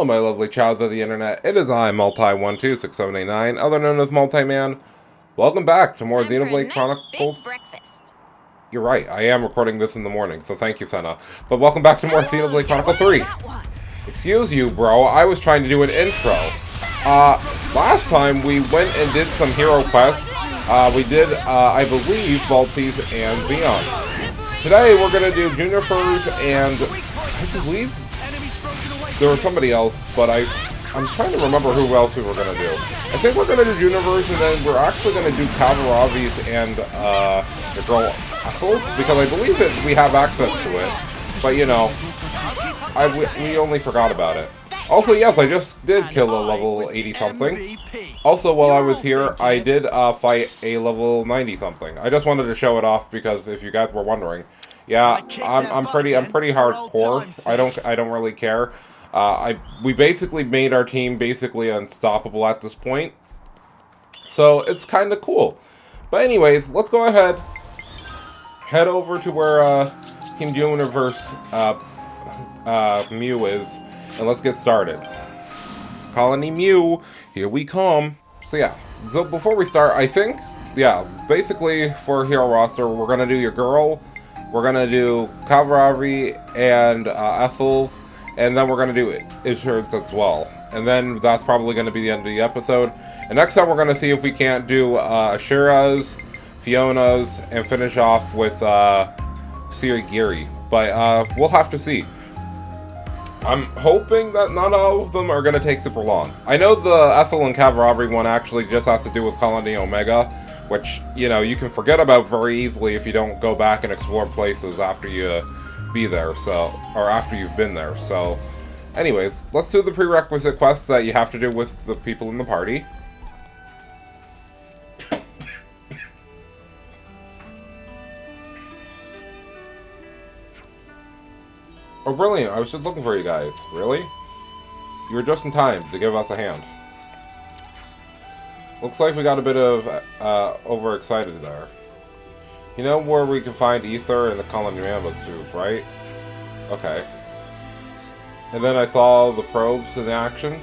my lovely childs of the internet. It is I, Multi126789, other known as Multi-Man. Welcome back to more Xenoblade Chronicles. You're right, I am recording this in the morning, so thank you, Senna. But welcome back to more Xenoblade Chronicle 3. Excuse you, bro, I was trying to do an intro. Last time we went and did some hero quests. We did, I believe, Maltese and Xeons. Today we're gonna do Junipers and, I believe, there was somebody else, but I'm trying to remember who else we were going to do. I think we're going to do Junipers, and then we're actually going to do Calvaravi's and the girl Ethel, because I believe that we have access to it. But, you know, we only forgot about it. Also, yes, I just did kill a level 80-something. Also, while I was here, I did fight a level 90-something. I just wanted to show it off, because if you guys were wondering. Yeah, I'm pretty hardcore. I don't really care. We basically made our team basically unstoppable at this point. So it's kind of cool. But anyways, let's go ahead. Head over to where Team Universe Mew is. And let's get started. Colony Mew, here we come. So yeah, so before we start, I think, yeah, basically for hero roster, we're going to do your girl. We're going to do Calvaravi and Ethel's. And then we're going to do insurance as well. And then that's probably going to be the end of the episode. And next time we're going to see if we can't do Ashira's, Fiona's, and finish off with Sirigiri. But we'll have to see. I'm hoping that not all of them are going to take super long. I know the Ethel and Calvaravi one actually just has to do with Colony Omega. Which, you know, you can forget about very easily if you don't go back and explore places after you be there, so, or after you've been there. So anyways, let's do the prerequisite quests that you have to do with the people in the party. Oh brilliant, I was just looking for you guys. Really? You were just in time to give us a hand. Looks like we got a bit of overexcited there. You know where we can find Ether in the Colony Mammoth tube, right? Okay. And then I saw the probes in action.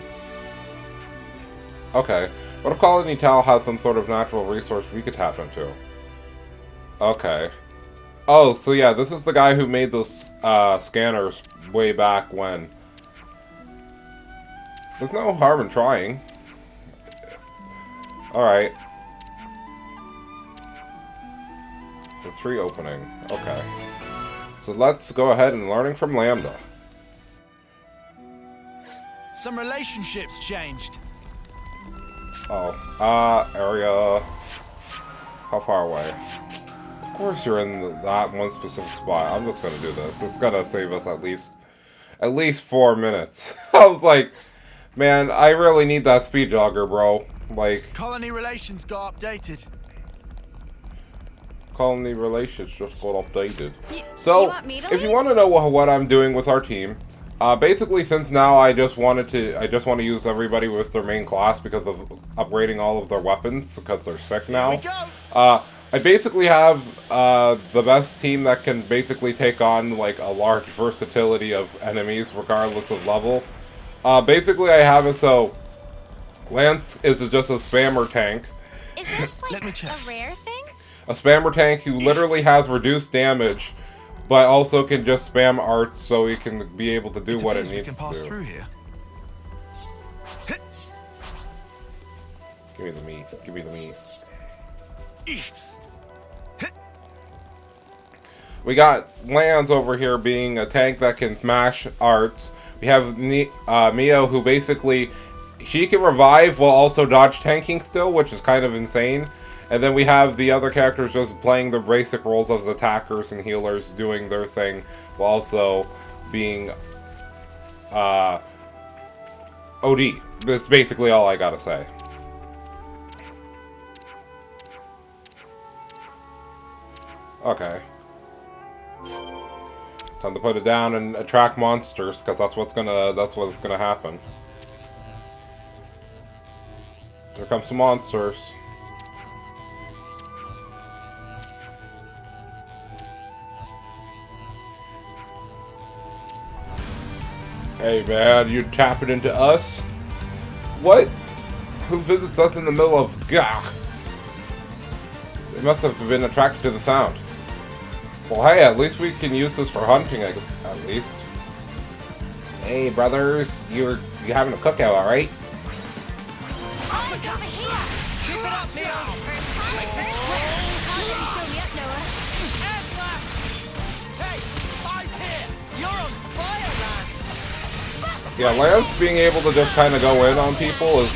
Okay. What if Colony Tal has some sort of natural resource we could tap into? Okay. Oh, so yeah, this is the guy who made those scanners way back when. There's no harm in trying. Alright. The tree opening. Okay. So let's go ahead and learning from Lambda. Some relationships changed. Oh. Area. How far away? Of course you're in that one specific spot. I'm just gonna do this. It's gonna save us at least 4 minutes. I was like, man, I really need that speed jogger, bro. Like, colony relations got updated. Colony relations just got updated. So, if you want to know what I'm doing with our team, basically since now I just want to use everybody with their main class because of upgrading all of their weapons because they're sick now. I basically have the best team that can basically take on like a large versatility of enemies regardless of level. Basically I have it so Lance is just a spammer tank. Is this like a rare thing? A spammer tank who literally has reduced damage, but also can just spam arts so he can be able to do what it needs to do. Through here. Give me the meat. Give me the meat. We got Lance over here being a tank that can smash arts. We have Mio who basically, she can revive while also dodge tanking still, which is kind of insane. And then we have the other characters just playing their basic roles as attackers and healers, doing their thing, while also being OD. That's basically all I gotta say. Okay. Time to put it down and attract monsters, because that's what's gonna happen. Here comes some monsters. Hey man, you tapping into us? What? Who visits us in the middle of gah? They must have been attracted to the sound. Well, hey, at least we can use this for hunting, at least. Hey, brothers, you having a cookout, all right? Yeah, Lance being able to just kind of go in on people is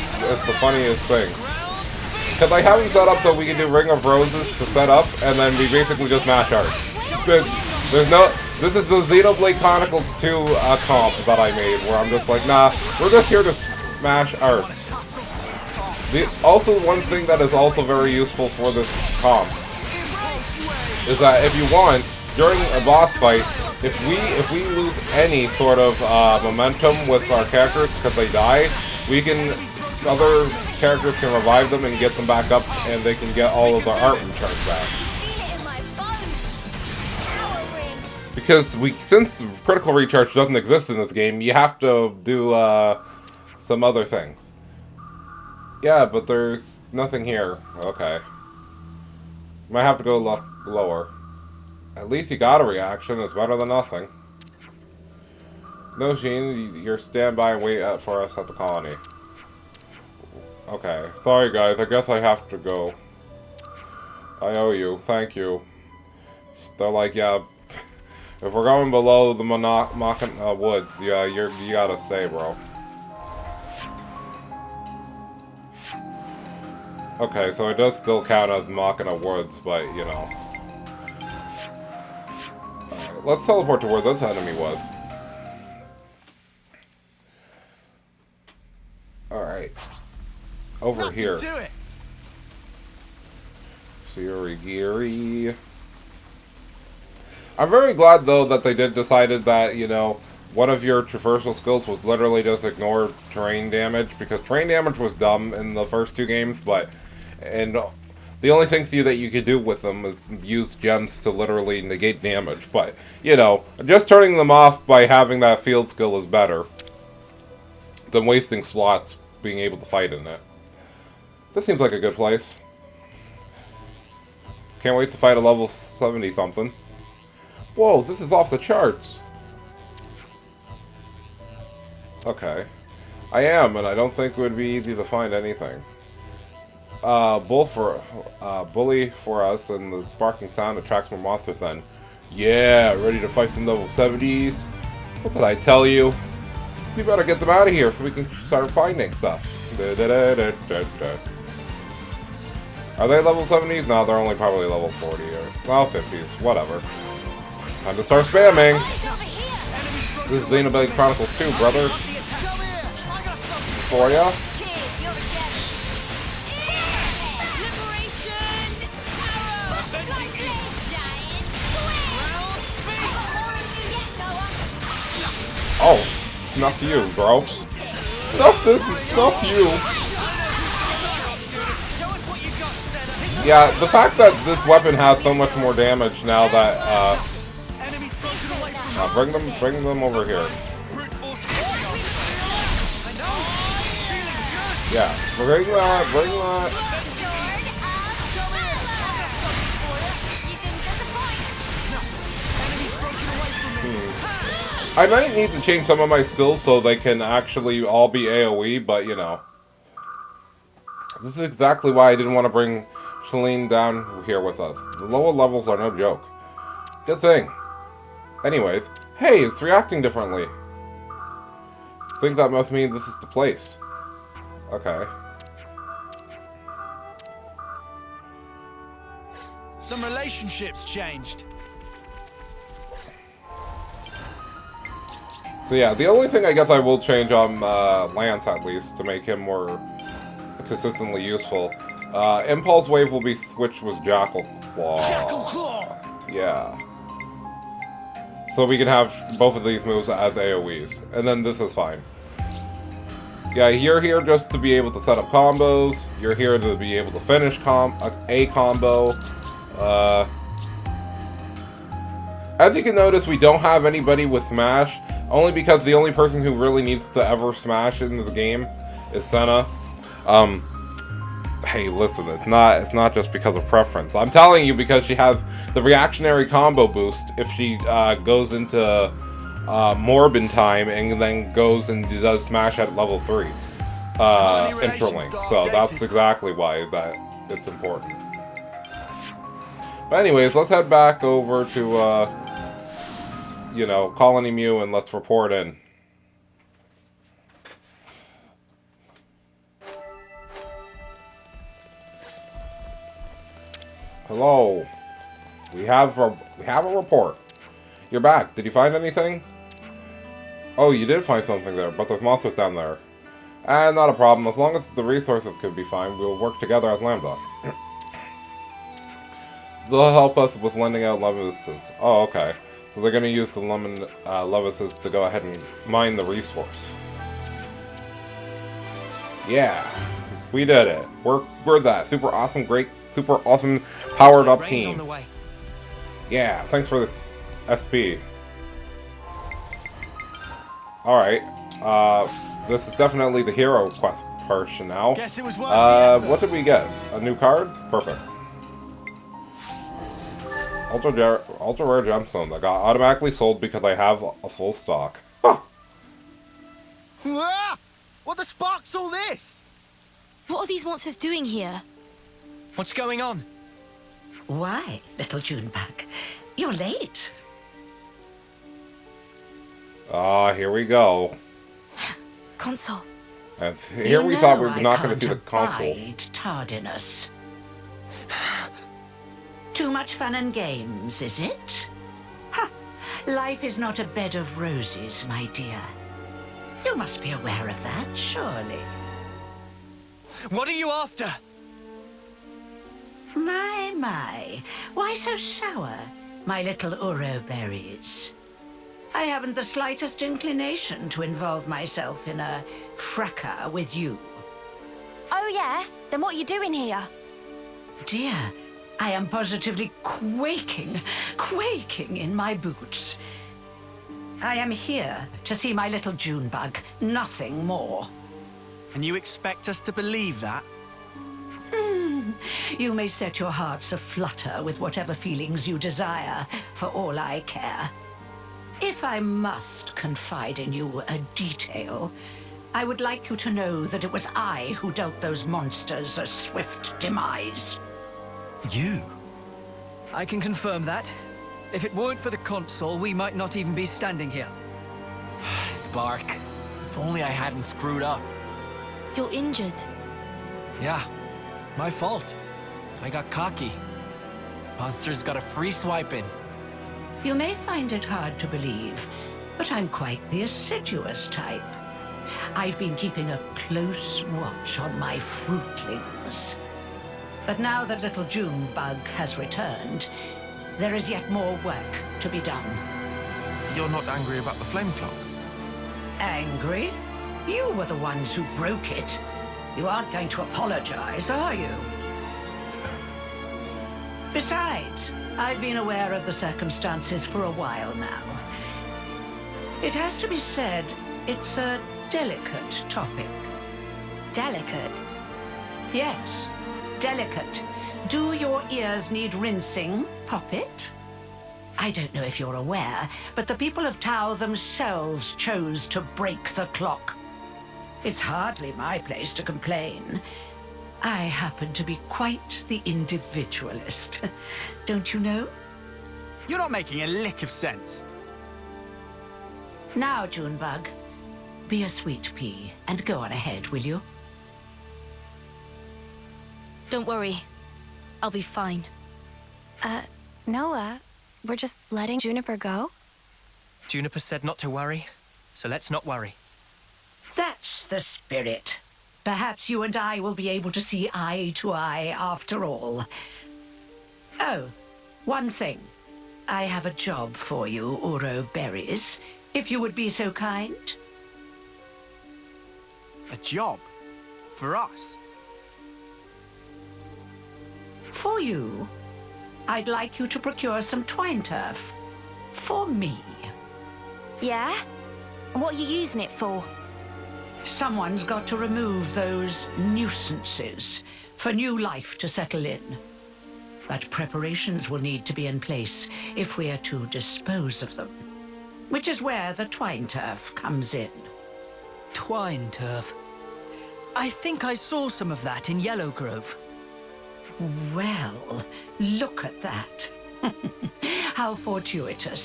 the funniest thing. Because I have him set up so we can do Ring of Roses to set up, and then we basically just mash arts. There's no... This is the Xenoblade Chronicles 2 comp that I made, where I'm just like, nah, we're just here to smash arts. Also, one thing that is also very useful for this comp is that if you want, during a boss fight, if we lose any sort of momentum with our characters because they die, other characters can revive them and get them back up, and they can get all of their art returns back. Because since critical recharge doesn't exist in this game, you have to do some other things. Yeah, but there's nothing here. Okay. Might have to go lower. At least you got a reaction. It's better than nothing. No, Sheen, you're stand by and wait for us at the colony. Okay. Sorry, guys. I guess I have to go. I owe you. Thank you. They're like, yeah, if we're going below the woods, yeah, you gotta stay, bro. Okay, so it does still count as Machina Woods, but, you know. Alright, let's teleport to where this enemy was. Alright. Over here. Surigiri. I'm very glad, though, that they decided that, you know, one of your traversal skills was literally just ignore terrain damage, because terrain damage was dumb in the first two games, and the only thing that you could do with them is use gems to literally negate damage. But, you know, just turning them off by having that field skill is better than wasting slots being able to fight in it. This seems like a good place. Can't wait to fight a level 70 something. Whoa, this is off the charts. Okay. I am, and I don't think it would be easy to find anything. Bully for us, and the sparking sound attracts more monsters then. Yeah, ready to fight some level 70s? What did I tell you? We better get them out of here so we can start finding stuff. Are they level 70s? No, they're only probably level 40 or, well, 50s. Whatever. Time to start spamming! This is Xenoblade Chronicles 2, brother. For ya? Oh, snuff you, bro. Snuff this and snuff you. Yeah, the fact that this weapon has so much more damage now that, bring them over here. Yeah, bring that. I might need to change some of my skills so they can actually all be AoE, but you know. This is exactly why I didn't want to bring Shalene down here with us. The lower levels are no joke. Good thing. Anyways, hey, it's reacting differently. I think that must mean this is the place. Okay. Some relationships changed. So yeah, the only thing I guess I will change on Lance, at least, to make him more consistently useful. Impulse Wave will be switched with Jackal Claw. Yeah. So we can have both of these moves as AoEs. And then this is fine. Yeah, you're here just to be able to set up combos. You're here to be able to finish a combo. As you can notice, we don't have anybody with Smash. Only because the only person who really needs to ever smash into the game is Senna. Hey, listen, it's not just because of preference. I'm telling you because she has the reactionary combo boost if she goes into Morbin time and then goes and does smash at level 3. Interlink. So that's exactly why it's important. But anyways, let's head back over to Colony Mew and let's report in. Hello. We have a report. You're back. Did you find anything? Oh, you did find something there, but there's monsters down there. Not a problem. As long as the resources could be fine, we'll work together as Lambda. They'll help us with lending out levices. Oh, okay. So they're going to use the levices to go ahead and mine the resource. Yeah. We did it. We're that super awesome, great, super awesome, powered up team. Yeah, thanks for this SP. Alright. This is definitely the hero quest portion now. Guess it was worth what did we get? A new card? Perfect. Ultra rare gemstone that got automatically sold because I have a full stock. Huh. Ah! What the spark's all this? What are these monsters doing here? What's going on? Why, little Junebug? You're late. Ah, here we go. Console. And here we thought we were not going to see the console. Tardiness. Too much fun and games, is it? Ha! Life is not a bed of roses, my dear. You must be aware of that, surely. What are you after? My. Why so sour, my little Uro berries? I haven't the slightest inclination to involve myself in a fracas with you. Oh yeah? Then what are you doing here? Dear, I am positively quaking in my boots. I am here to see my little Junebug, nothing more. And you expect us to believe that? You may set your hearts aflutter with whatever feelings you desire, for all I care. If I must confide in you a detail, I would like you to know that it was I who dealt those monsters a swift demise. You? I can confirm that. If it weren't for the console, we might not even be standing here. Spark. If only I hadn't screwed up. You're injured. Yeah, my fault. I got cocky. Monsters got a free swipe in. You may find it hard to believe, but I'm quite the assiduous type. I've been keeping a close watch on my fruitlings. But now that little Junebug has returned, there is yet more work to be done. You're not angry about the flame clock? Angry? You were the ones who broke it. You aren't going to apologize, are you? Besides, I've been aware of the circumstances for a while now. It has to be said, it's a delicate topic. Delicate? Yes, delicate. Do your ears need rinsing, Poppet? I don't know if you're aware, but the people of Tau themselves chose to break the clock. It's hardly my place to complain. I happen to be quite the individualist. Don't you know? You're not making a lick of sense. Now, Junebug, be a sweet pea and go on ahead, will you? Don't worry. I'll be fine. Noah, we're just letting Juniper go? Juniper said not to worry, so let's not worry. That's the spirit. Perhaps you and I will be able to see eye to eye after all. Oh, one thing. I have a job for you, Uro Berries, if you would be so kind. A job? For us? For you. I'd like you to procure some twine turf. For me. Yeah? And what are you using it for? Someone's got to remove those nuisances for new life to settle in. But preparations will need to be in place if we are to dispose of them, which is where the twine turf comes in. Twine turf. I think I saw some of that in Yellow Grove. Well, look at that. How fortuitous.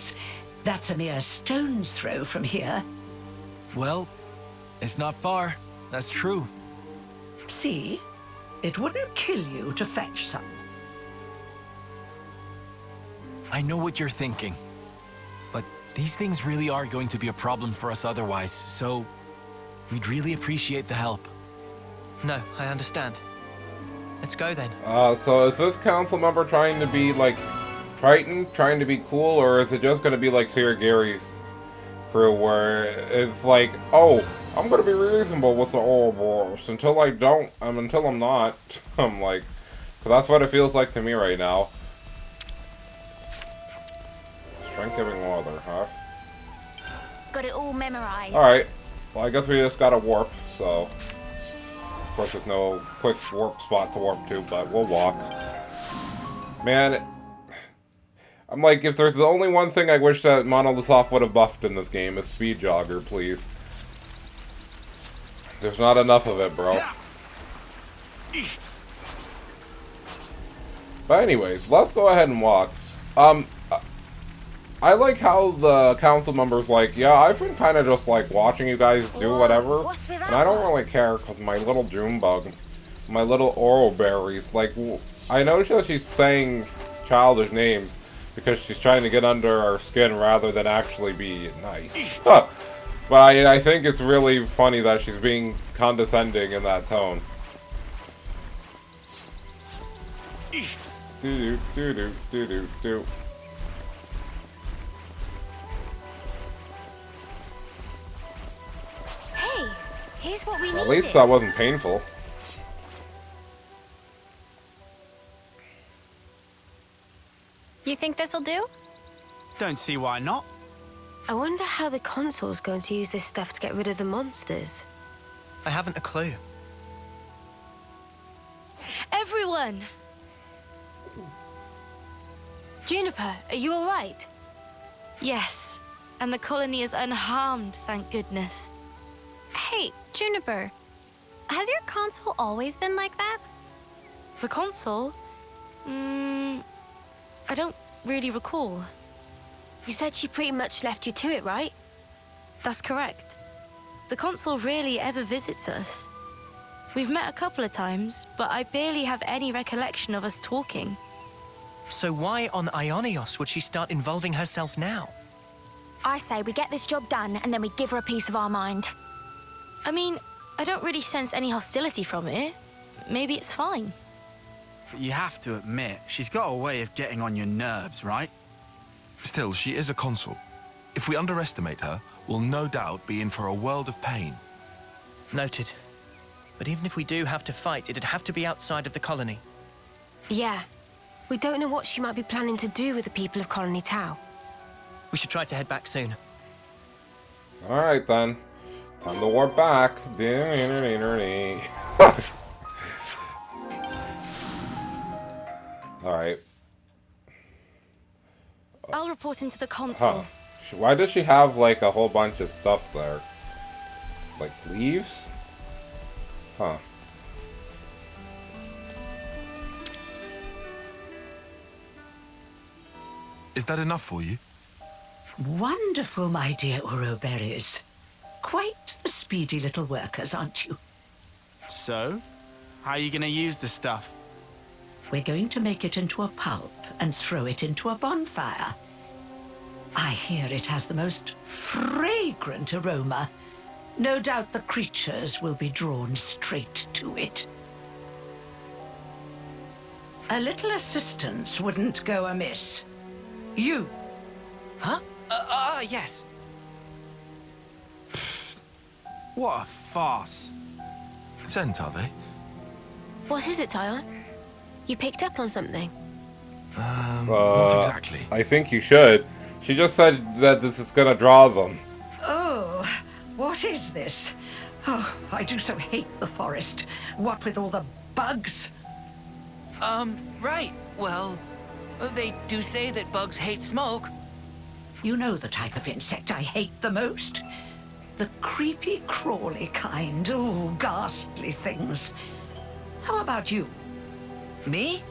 That's a mere stone's throw from here. Well, it's not far. That's true. See? It wouldn't kill you to fetch some. I know what you're thinking. But these things really are going to be a problem for us otherwise, so we'd really appreciate the help. No, I understand. Let's go then. So is this council member trying to be like Triton, trying to be cool, or is it just going to be like Sir Gary's crew, where it's like, oh, I'm going to be reasonable with the Ouroboros until I don't, until I'm not. I'm like, 'cause that's what it feels like to me right now. Strength giving water, huh? Got it all memorized. Alright. Well, I guess we just gotta warp, so... Of course, there's no quick warp spot to warp to, but we'll walk. Man, I'm like, if there's the only one thing I wish that Monolith Soft would have buffed in this game, is Speed Jogger, please. There's not enough of it, bro. But anyways, let's go ahead and walk. I like how the council members like, yeah, I've been kind of just like watching you guys do whatever, and I don't really care because my little Junebug, my little Oro berries, like, I know that she's saying childish names because she's trying to get under our skin rather than actually be nice. But I think it's really funny that she's being condescending in that tone. Do do do do do do. Hey, here's what we need. At least that wasn't painful. You think this'll do? Don't see why not. I wonder how the console's going to use this stuff to get rid of the monsters. I haven't a clue. Everyone! Juniper, are you all right? Yes, and the colony is unharmed, thank goodness. Hey, Juniper, has your console always been like that? The console? I don't really recall. You said she pretty much left you to it, right? That's correct. The console rarely ever visits us. We've met a couple of times, but I barely have any recollection of us talking. So why on Ionios would she start involving herself now? I say we get this job done and then we give her a piece of our mind. I mean, I don't really sense any hostility from it. Maybe it's fine. But you have to admit, she's got a way of getting on your nerves, right? Still, she is a consul. If we underestimate her, we'll no doubt be in for a world of pain. Noted. But even if we do have to fight, it'd have to be outside of the colony. Yeah. We don't know what she might be planning to do with the people of Colony Tau. We should try to head back soon. Alright then. Time to warp back. Alright. I'll report into the console. Huh. Why does she have like a whole bunch of stuff there? Like leaves? Huh. Is that enough for you? Wonderful, my dear Ouroberries. Quite the speedy little workers, aren't you? So, how are you going to use the stuff? We're going to make it into a pulp and throw it into a bonfire. I hear it has the most fragrant aroma. No doubt the creatures will be drawn straight to it. A little assistance wouldn't go amiss. You. Huh? Yes. What a farce. Scent, are they? What is it, Tyon? You picked up on something? Not exactly. I think you should. She just said that this is gonna draw them. Oh, What is this? Oh, I do so hate the forest. What with all the bugs? Right. Well, they do say that bugs hate smoke. You know the type of insect I hate the most? The creepy, crawly kind. Oh, ghastly things. How about you? Me?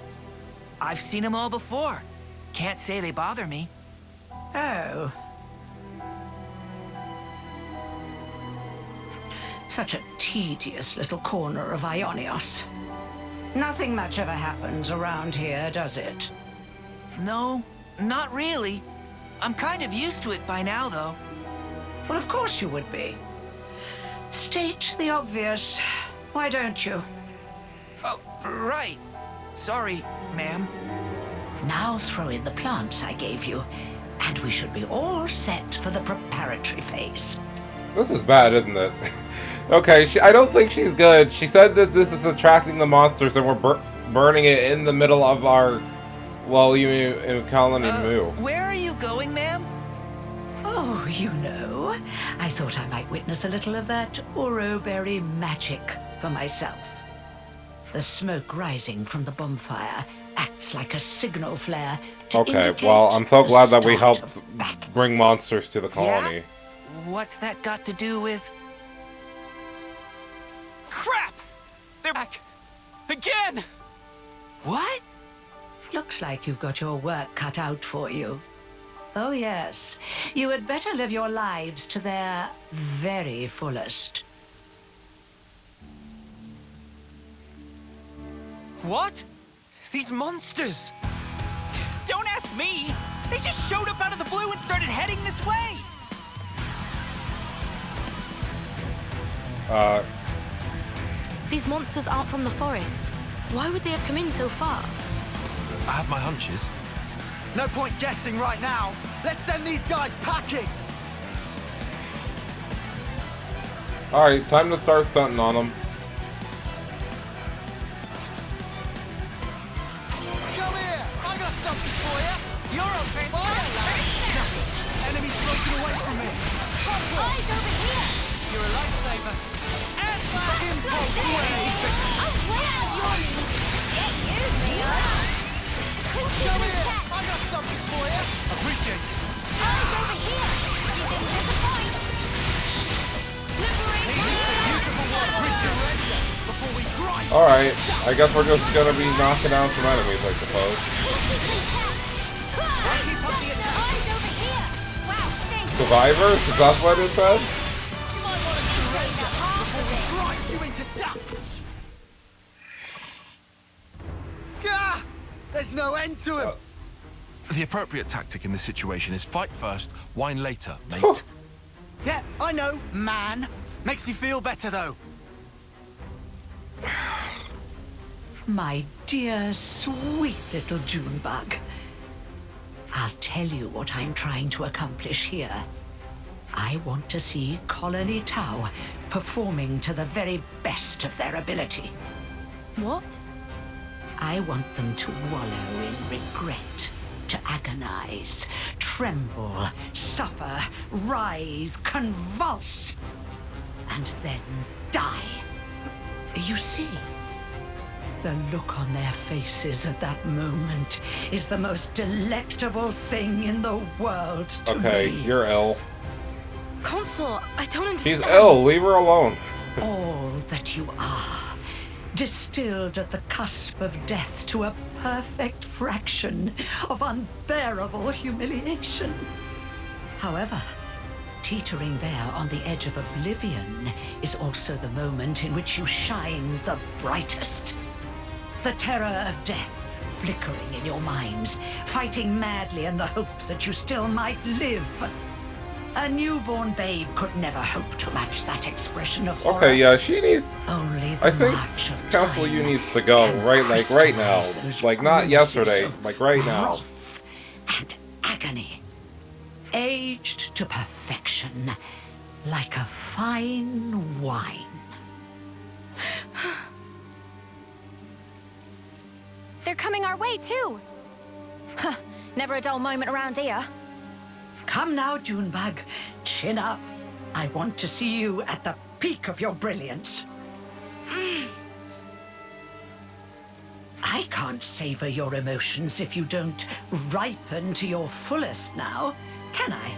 I've seen them all before. Can't say they bother me. Oh. Such a tedious little corner of Ionios. Nothing much ever happens around here, does it? No, not really. I'm kind of used to it by now, though. Well, of course you would be. State the obvious. Why don't you? Oh, right. Sorry, ma'am. Now throw in the plants I gave you, and we should be all set for the preparatory phase. This is bad, isn't it? Okay, I don't think she's good. She said that this is attracting the monsters and we're burning it in the middle of our, well, you mean in Colony Moo. Where are you going, ma'am? Oh, you know, I thought I might witness a little of that Ouroberry magic for myself. The smoke rising from the bonfire acts like a signal flare to indicate well, I'm so glad that we start helped of battle. bring monsters to the colony. Yeah? What's that got to do with... Crap! They're back! Again! What? Looks like you've got your work cut out for you. Oh yes, you had better live your lives to their very fullest. What? These monsters! Don't ask me! They just showed up out of the blue and started heading this way! These monsters aren't from the forest. Why would they have come in so far? I have my hunches. No point guessing right now. Let's send these guys packing. Alright, time to start stunting on them. Come here. I got something for you. You're okay, Enemies broken away from me. Eyes over here! You're a lifesaver. And Impulse wave. I'm way out of your league! Get used to it! Come here. I got something for you. Appreciate it. Eyes over here! You didn't disappoint! Beautiful one. Appreciate it. Before we grind. Alright, I guess we're just gonna be knocking down some enemies, I suppose. Keep up the attack! Eyes over here! Wow, thanks! Survivors? Is that what it said? Grind you into dust. Gah! There's no end to him. The appropriate tactic in this situation is fight first, whine later, mate. Yeah, I know, man. Makes me feel better, though. My dear, sweet little Junebug. I'll tell you what I'm trying to accomplish here. I want to see Colony Tau performing to the very best of their ability. What? I want them to wallow in regret, to agonize, tremble, suffer, writhe, convulse, and then die. You see, the look on their faces at that moment is the most delectable thing in the world to Okay, me. you're ill. Consort, I don't understand. She's ill, leave her alone. All that you are, distilled at the cusp of death to a perfect fraction of unbearable humiliation. However, teetering there on the edge of oblivion is also the moment in which you shine the brightest. The terror of death flickering in your minds, fighting madly in the hope that you still might live. A newborn babe could never hope to match that expression of horror. Okay, yeah, she needs... Only the I think march of Council time U needs to go, right, like, right now. Like, not yesterday, like, right now. wrath and agony, aged to perfection, like a fine wine. They're coming our way, too! Huh, never a dull moment around here. Come now, Junebug, chin up. I want to see you at the peak of your brilliance. I can't savor your emotions if you don't ripen to your fullest now, can I?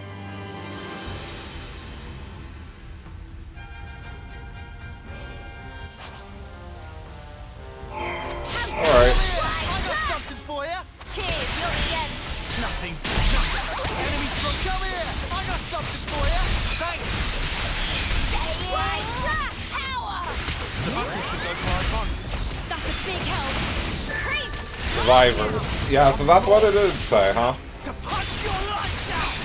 Alright. I got something for you. Cheers, you're the end. Nothing. Enemies from come here. I got something for you. Thanks. Tower! The buckle should go to our advantage. That's a big help. Crazy. Survivors. Yeah, so that's what it is, say, huh? To punch your lights out.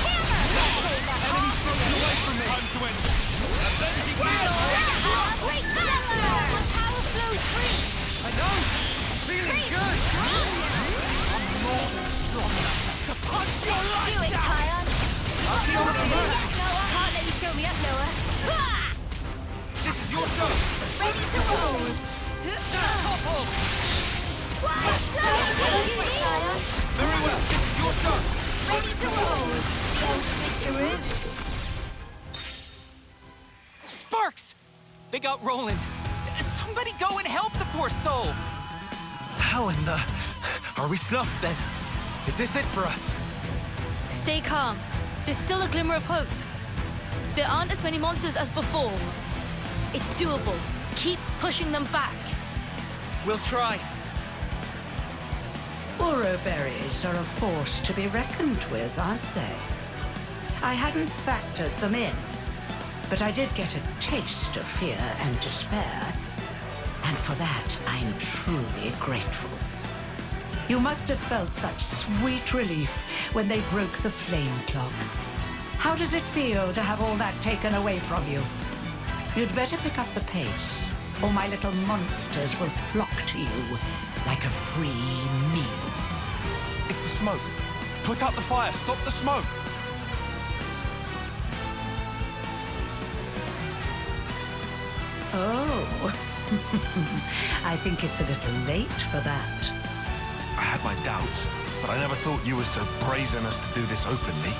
Enemies broken away from me. Time to end. Avenging Great seller! Power flow free. I know. Feeling good. I'm more than strong enough to punch your Do lights it, out. Kion. Noah, Can't let you show me up, Noah. this is your show. Ready to roll. Topple. Kion. Very well. This is your show. Ready to roll. Don't switcheroo. Sparks! They got Roland. Somebody go and help the poor soul. How in the... Are we snuffed then? Is this it for us? Stay calm. There's still a glimmer of hope. There aren't as many monsters as before. It's doable. Keep pushing them back. We'll try. Uro berries are a force to be reckoned with, aren't they? I hadn't factored them in, but I did get a taste of fear and despair, and for that I'm truly grateful. You must have felt such sweet relief when they broke the flame clock. How does it feel to have all that taken away from you? You'd better pick up the pace, or my little monsters will flock to you like a free meal. It's the smoke. Put out the fire. Stop the smoke. Oh, I think it's a little late for that. I had my doubts, but I never thought you were so brazen as to do this openly.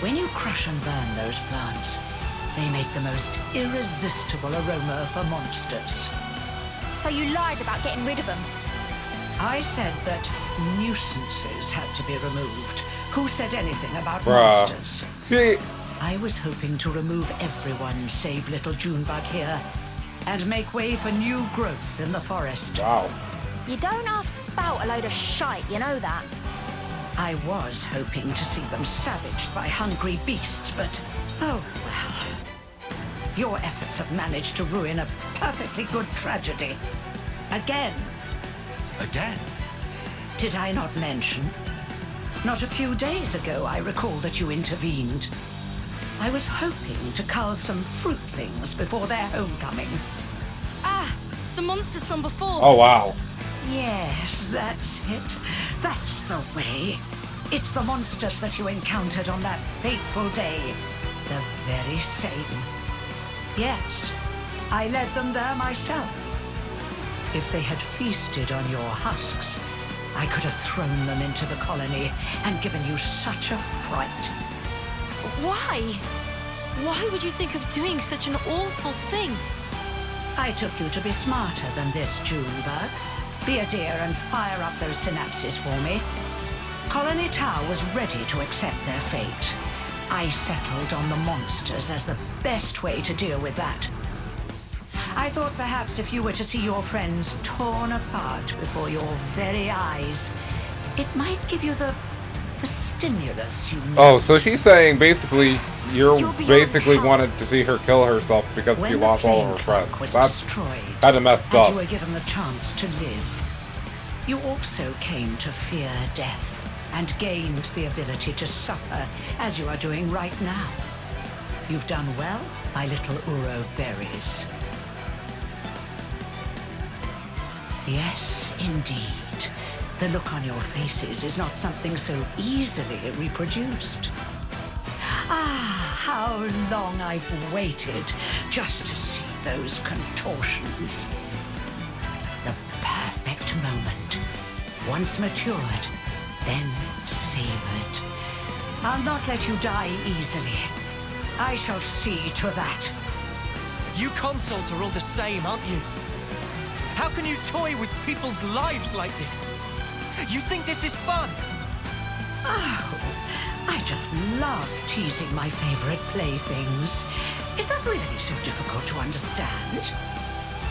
When you crush and burn those plants, they make the most irresistible aroma for monsters. So you lied about getting rid of them. I said that nuisances had to be removed. Who said anything about Bruh. monsters? I was hoping to remove everyone save little Junebug here, and make way for new growth in the forest. Wow. You don't have to spout a load of shite, you know that. I was hoping to see them savaged by hungry beasts, but oh well. Your efforts have managed to ruin a perfectly good tragedy. Again. Again? Did I not mention? Not a few days ago, I recall that you intervened. I was hoping to cull some fruitlings before their homecoming. Ah, the monsters from before. Oh, wow. Yes, that's it. That's the way. It's the monsters that you encountered on that fateful day. The very same. Yes, I led them there myself. If they had feasted on your husks, I could have thrown them into the colony and given you such a fright. Why? Why would you think of doing such an awful thing? I took you to be smarter than this, Junebug. Be a dear and fire up those synapses for me. Colony Tower was ready to accept their fate. I settled on the monsters as the best way to deal with that. I thought perhaps if you were to see your friends torn apart before your very eyes, it might give you the stimulus you need. Oh, so she's saying basically You'll you be basically on wanted to see her kill herself because When she the lost all flame of her friends. clock was That's destroyed, kind of messed and up. you were given the chance to live, you also came to fear death and gained the ability to suffer as you are doing right now. You've done well, my little Uro berries. Yes, indeed. The look on your faces is not something so easily reproduced. Ah, how long I've waited just to see those contortions. The perfect moment. Once matured, then savored. I'll not let you die easily. I shall see to that. You consoles are all the same, aren't you? How can you toy with people's lives like this? You think this is fun? Oh, I just love teasing my favorite playthings. Is that really so difficult to understand?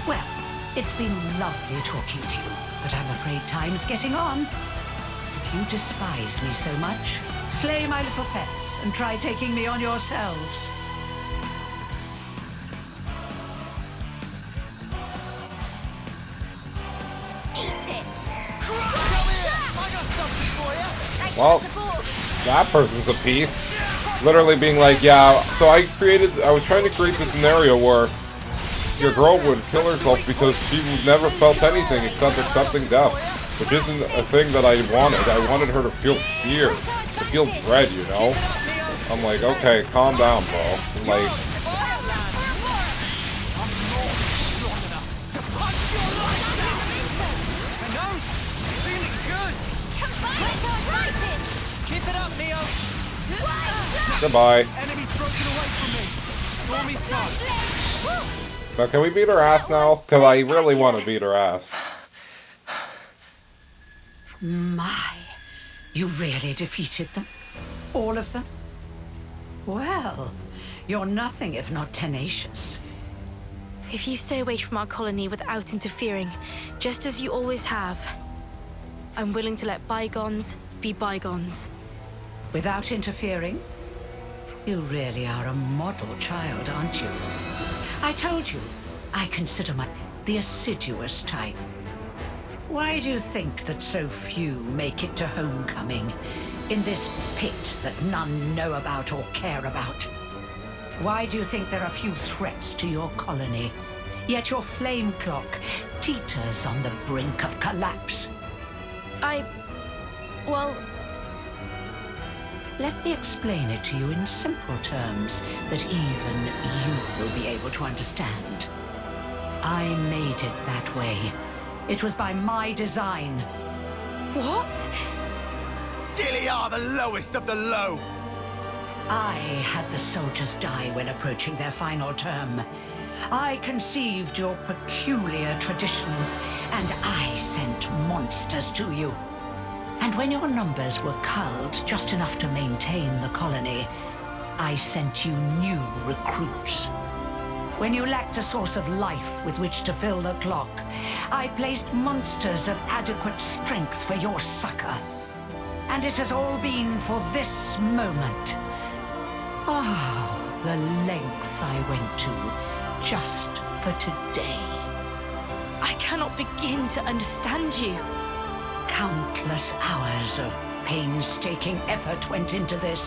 Well, it's been lovely talking to you, but I'm afraid time's getting on. If you despise me so much, slay my little pets and try taking me on yourselves. Well, that person's a piece. Literally being like, yeah, so I was trying to create this scenario where your girl would kill herself because she never felt anything except accepting death, which isn't a thing that I wanted. I wanted her to feel fear, to feel dread, you know? I'm like, okay, calm down, bro. I'm like, goodbye. But can we beat her ass now? Because I really want to beat her ass. My, you really defeated them? All of them? Well, you're nothing if not tenacious. If you stay away from our colony without interfering, just as you always have, I'm willing to let bygones be bygones. Without interfering? You really are a model child, aren't you? I told you, I consider the assiduous type. Why do you think that so few make it to homecoming, in this pit that none know about or care about? Why do you think there are few threats to your colony, yet your flame clock teeters on the brink of collapse? Well... Let me explain it to you in simple terms that even you will be able to understand. I made it that way. It was by my design. What? Dilly are the lowest of the low! I had the soldiers die when approaching their final term. I conceived your peculiar traditions, and I sent monsters to you. And when your numbers were culled just enough to maintain the colony, I sent you new recruits. When you lacked a source of life with which to fill the clock, I placed monsters of adequate strength for your succor. And it has all been for this moment. Oh, the lengths I went to just for today. I cannot begin to understand you. Countless hours of painstaking effort went into this,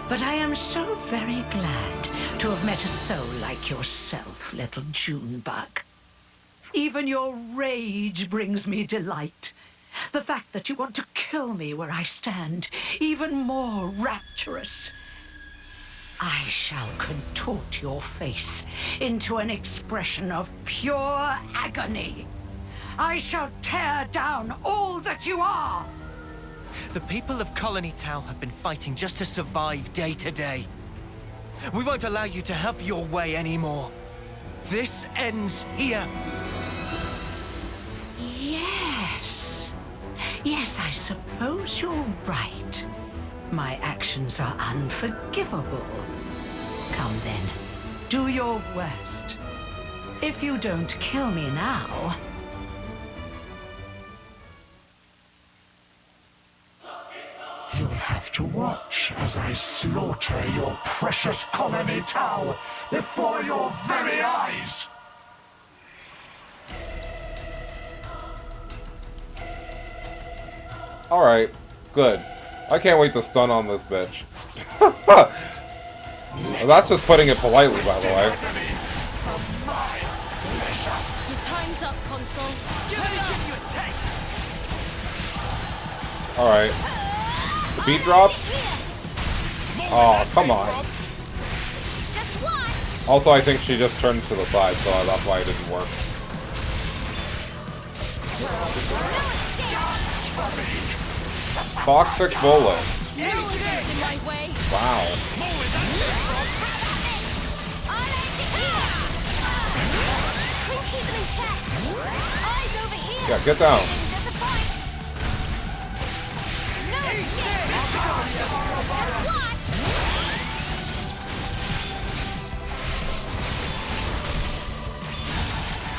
but I am so very glad to have met a soul like yourself, little Junebug. Even your rage brings me delight. The fact that you want to kill me where I stand, even more rapturous. I shall contort your face into an expression of pure agony. I shall tear down all that you are! The people of Colony Tau have been fighting just to survive day to day. We won't allow you to have your way anymore. This ends here. Yes. Yes, I suppose you're right. My actions are unforgivable. Come then, do your worst. If you don't kill me now... You'll have to watch as I slaughter your precious colony Tau before your very eyes! Alright, good. I can't wait to stun on this bitch. That's just putting it politely, by the way. Your time's up, Console. Alright. The beat drop? Oh, come on. Also, I think she just turned to the side, so that's why it didn't work. Toxic bullet. Wow. Yeah, get down.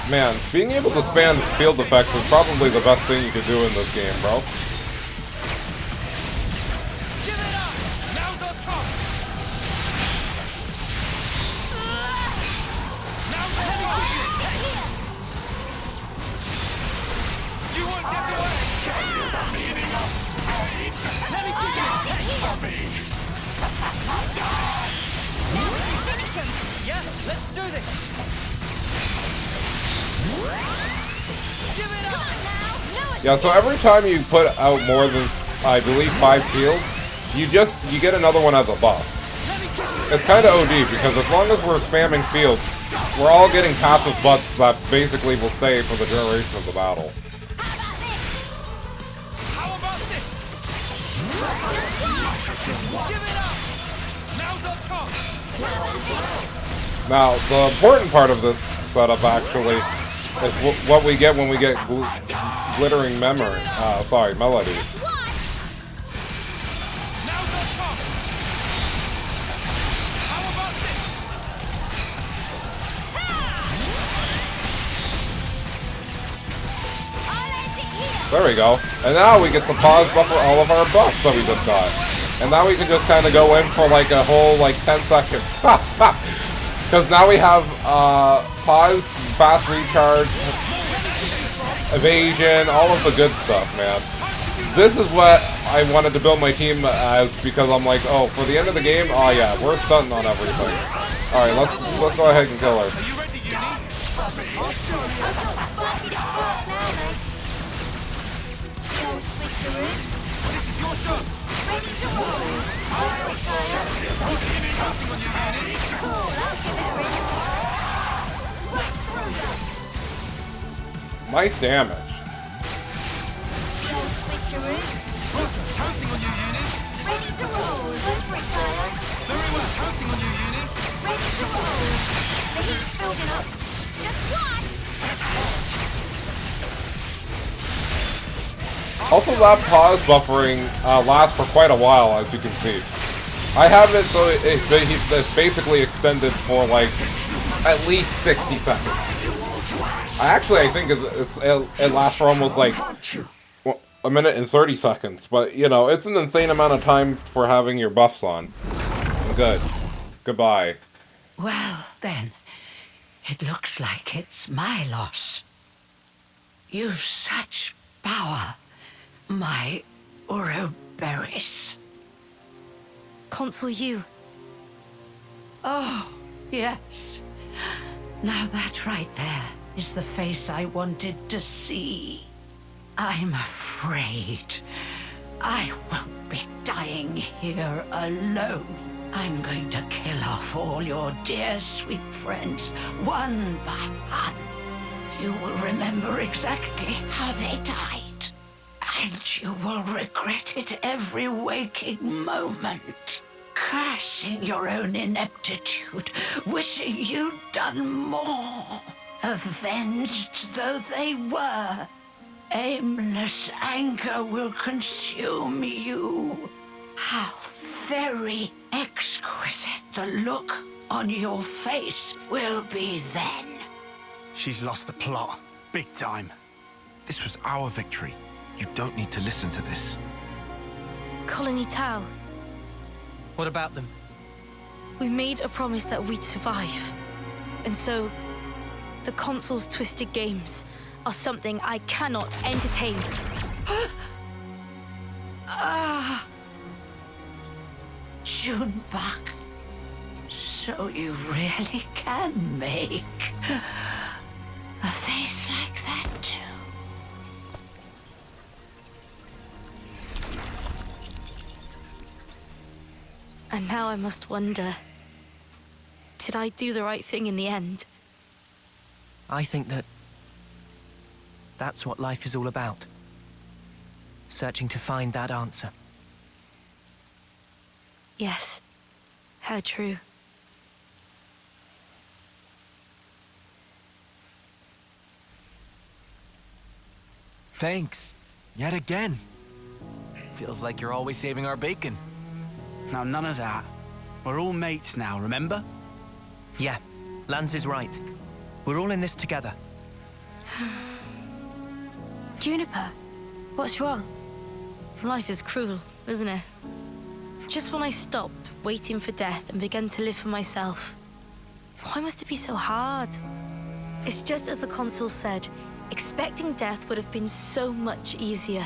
Man, being able to spam field effects is probably the best thing you could do in this game, bro. Yeah, let's do this. Give it up. Yeah, so every time you put out more than, I believe, 5 fields, you get another one as a buff. It's kind of OD, because as long as we're spamming fields, we're all getting passive buffs that basically will stay for the duration of the battle. How about this? Give it up. Now's our chance. Now, the important part of this setup, actually, is what we get when we get glittering melody. There we go. And now we get to pause buffer all of our buffs that we just got. And now we can just kind of go in for like a whole, like, 10 seconds. Because now we have pause, fast recharge, evasion, all of the good stuff, man. This is what I wanted to build my team as, because I'm like, oh, for the end of the game, oh yeah, we're stunting on everything. Alright, let's go ahead and kill her. Nice damage. Also, that pause buffering lasts for quite a while, as you can see. I have it so it's basically extended for like at least 60 seconds. I think it lasts for almost like a minute and 30 seconds, but you know, it's an insane amount of time for having your buffs on. Good. Goodbye. Well, then, it looks like it's my loss. You've such power, my Ouroboros. Consul you. Oh, yes. Now that right there is the face I wanted to see. I'm afraid I won't be dying here alone. I'm going to kill off all your dear sweet friends, one by one. You will remember exactly how they died, and you will regret it every waking moment. Cursing your own ineptitude, wishing you'd done more. Avenged though they were, aimless anger will consume you. How very exquisite the look on your face will be then. She's lost the plot, big time. This was our victory. You don't need to listen to this. Colony Tau. What about them? We made a promise that we'd survive. And so, the Consul's twisted games are something I cannot entertain. Junebug. So you really can make a face like that too. And now I must wonder, did I do the right thing in the end? I think that's what life is all about. Searching to find that answer. Yes, how true. Thanks. Yet again. Feels like you're always saving our bacon. Now, none of that. We're all mates now, remember? Yeah, Lance is right. We're all in this together. Juniper, what's wrong? Life is cruel, isn't it? Just when I stopped waiting for death and began to live for myself. Why must it be so hard? It's just as the consul said, expecting death would have been so much easier.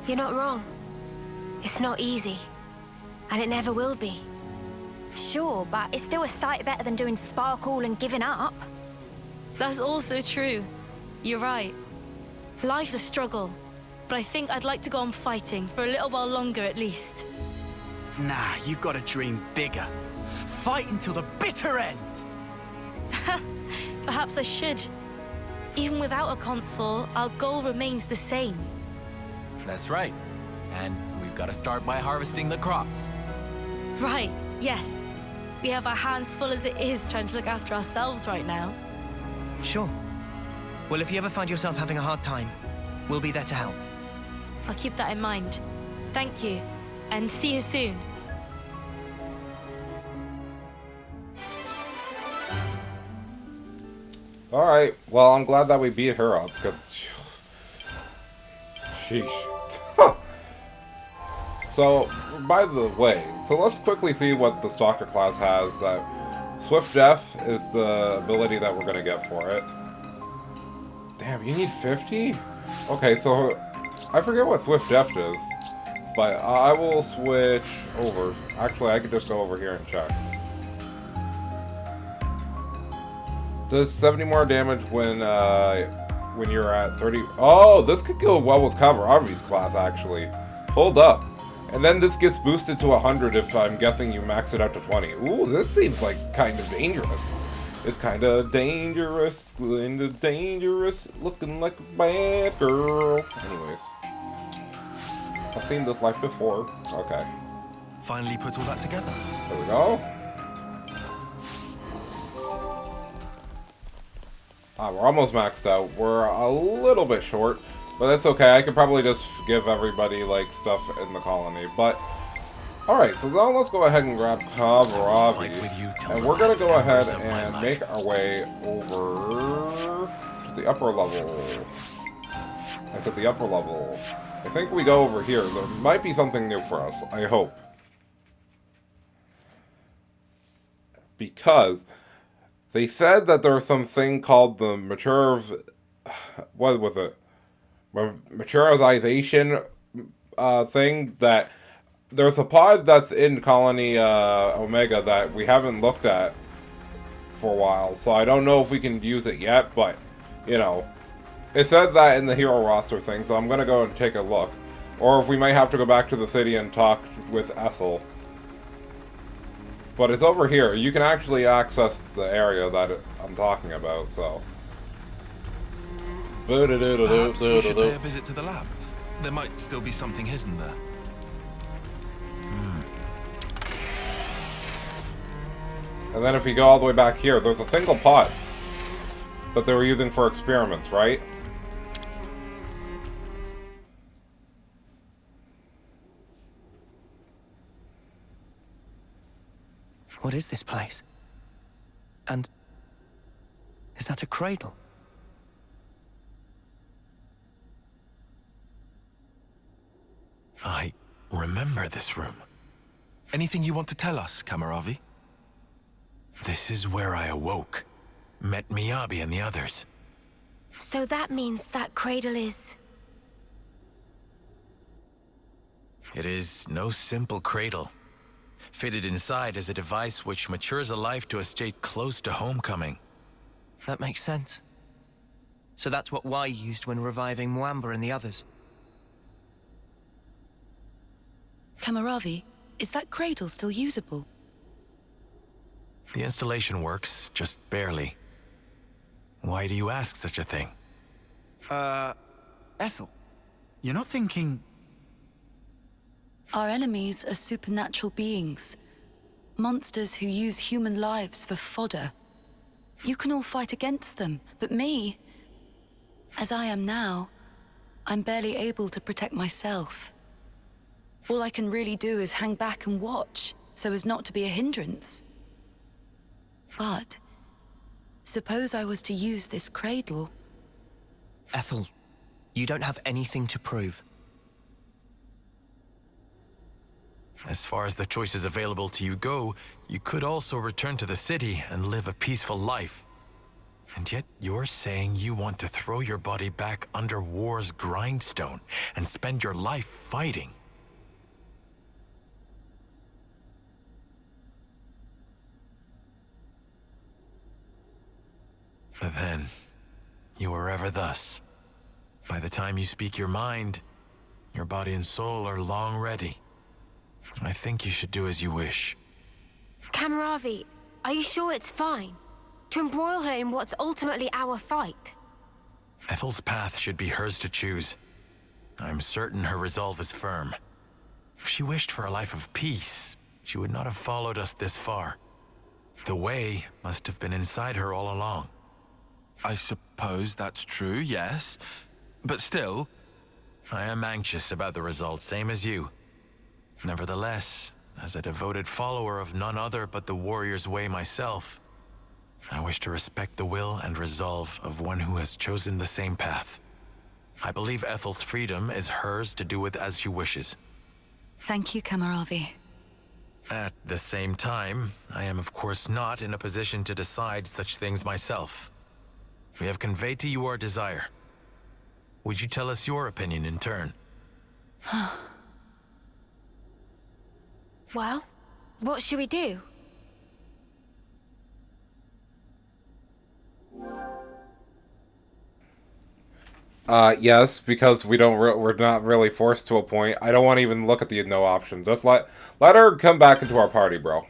You're not wrong. It's not easy. And it never will be. Sure, but it's still a sight better than doing sparkle and giving up. That's also true. You're right. Life's a struggle, but I think I'd like to go on fighting for a little while longer at least. Nah, you've got to dream bigger. Fight until the bitter end! Perhaps I should. Even without a consul, our goal remains the same. That's right. And we've got to start by harvesting the crops. Right, yes. We have our hands full as it is trying to look after ourselves right now. Sure. Well, if you ever find yourself having a hard time, we'll be there to help. I'll keep that in mind. Thank you, and see you soon. Alright, well, I'm glad that we beat her up, because... Sheesh. So, by the way, so let's quickly see what the Stalker class has. Swift Death is the ability that we're going to get for it. Damn, you need 50? Okay, so I forget what Swift Death is, but I will switch over. Actually, I could just go over here and check. Does 70 more damage when you're at 30? Oh, this could go well with Kavaravi's class, actually. Hold up. And then this gets boosted to 100 if I'm guessing you max it out to 20. Ooh, this seems like kind of dangerous. It's kind of dangerous, looking like a bad girl. Anyways. I've seen this life before. Okay. Finally put all that together. There we go. We're almost maxed out. We're a little bit short, but that's okay. I could probably just give everybody, like, stuff in the colony. But, alright, so now let's go ahead and grab Kavaravi. And we're going to go ahead and make our way over to the upper level. I said the upper level. I think we go over here. There might be something new for us. I hope. Because they said that there's something called the what was it? Maturization thing, that there's a pod that's in Colony Omega that we haven't looked at for a while, so I don't know if we can use it yet, but, you know, it says that in the hero roster thing, so I'm gonna go and take a look. Or if we might have to go back to the city and talk with Ethel. But it's over here. You can actually access the area that I'm talking about, so. Perhaps we should pay a visit to the lab. There might still be something hidden there. And then if you go all the way back here, there's a single pod that they were using for experiments, right? What is this place? And is that a cradle? I remember this room. Anything you want to tell us, Kamaravi? This is where I awoke. Met Miyabi and the others. So that means that cradle is... It is no simple cradle. Fitted inside is a device which matures a life to a state close to homecoming. That makes sense. So that's what Y used when reviving Mwamba and the others. Kamaravi, is that cradle still usable? The installation works, just barely. Why do you ask such a thing? Ethel, you're not thinking... Our enemies are supernatural beings. Monsters who use human lives for fodder. You can all fight against them, but me, as I am now, I'm barely able to protect myself. All I can really do is hang back and watch, so as not to be a hindrance. But suppose I was to use this cradle. Ethel, you don't have anything to prove. As far as the choices available to you go, you could also return to the city and live a peaceful life. And yet you're saying you want to throw your body back under war's grindstone and spend your life fighting. But then, you were ever thus. By the time you speak your mind, your body and soul are long ready. I think you should do as you wish. Kamaravi, are you sure it's fine? To embroil her in what's ultimately our fight? Ethel's path should be hers to choose. I'm certain her resolve is firm. If she wished for a life of peace, she would not have followed us this far. The way must have been inside her all along. I suppose that's true, yes. But still... I am anxious about the result, same as you. Nevertheless, as a devoted follower of none other but the warrior's way myself, I wish to respect the will and resolve of one who has chosen the same path. I believe Ethel's freedom is hers to do with as she wishes. Thank you, Kamaravi. At the same time, I am of course not in a position to decide such things myself. We have conveyed to you our desire. Would you tell us your opinion in turn? Well, what should we do? Yes, because we're not really forced to a point. I don't want to even look at the no option. Just let her come back into our party, bro.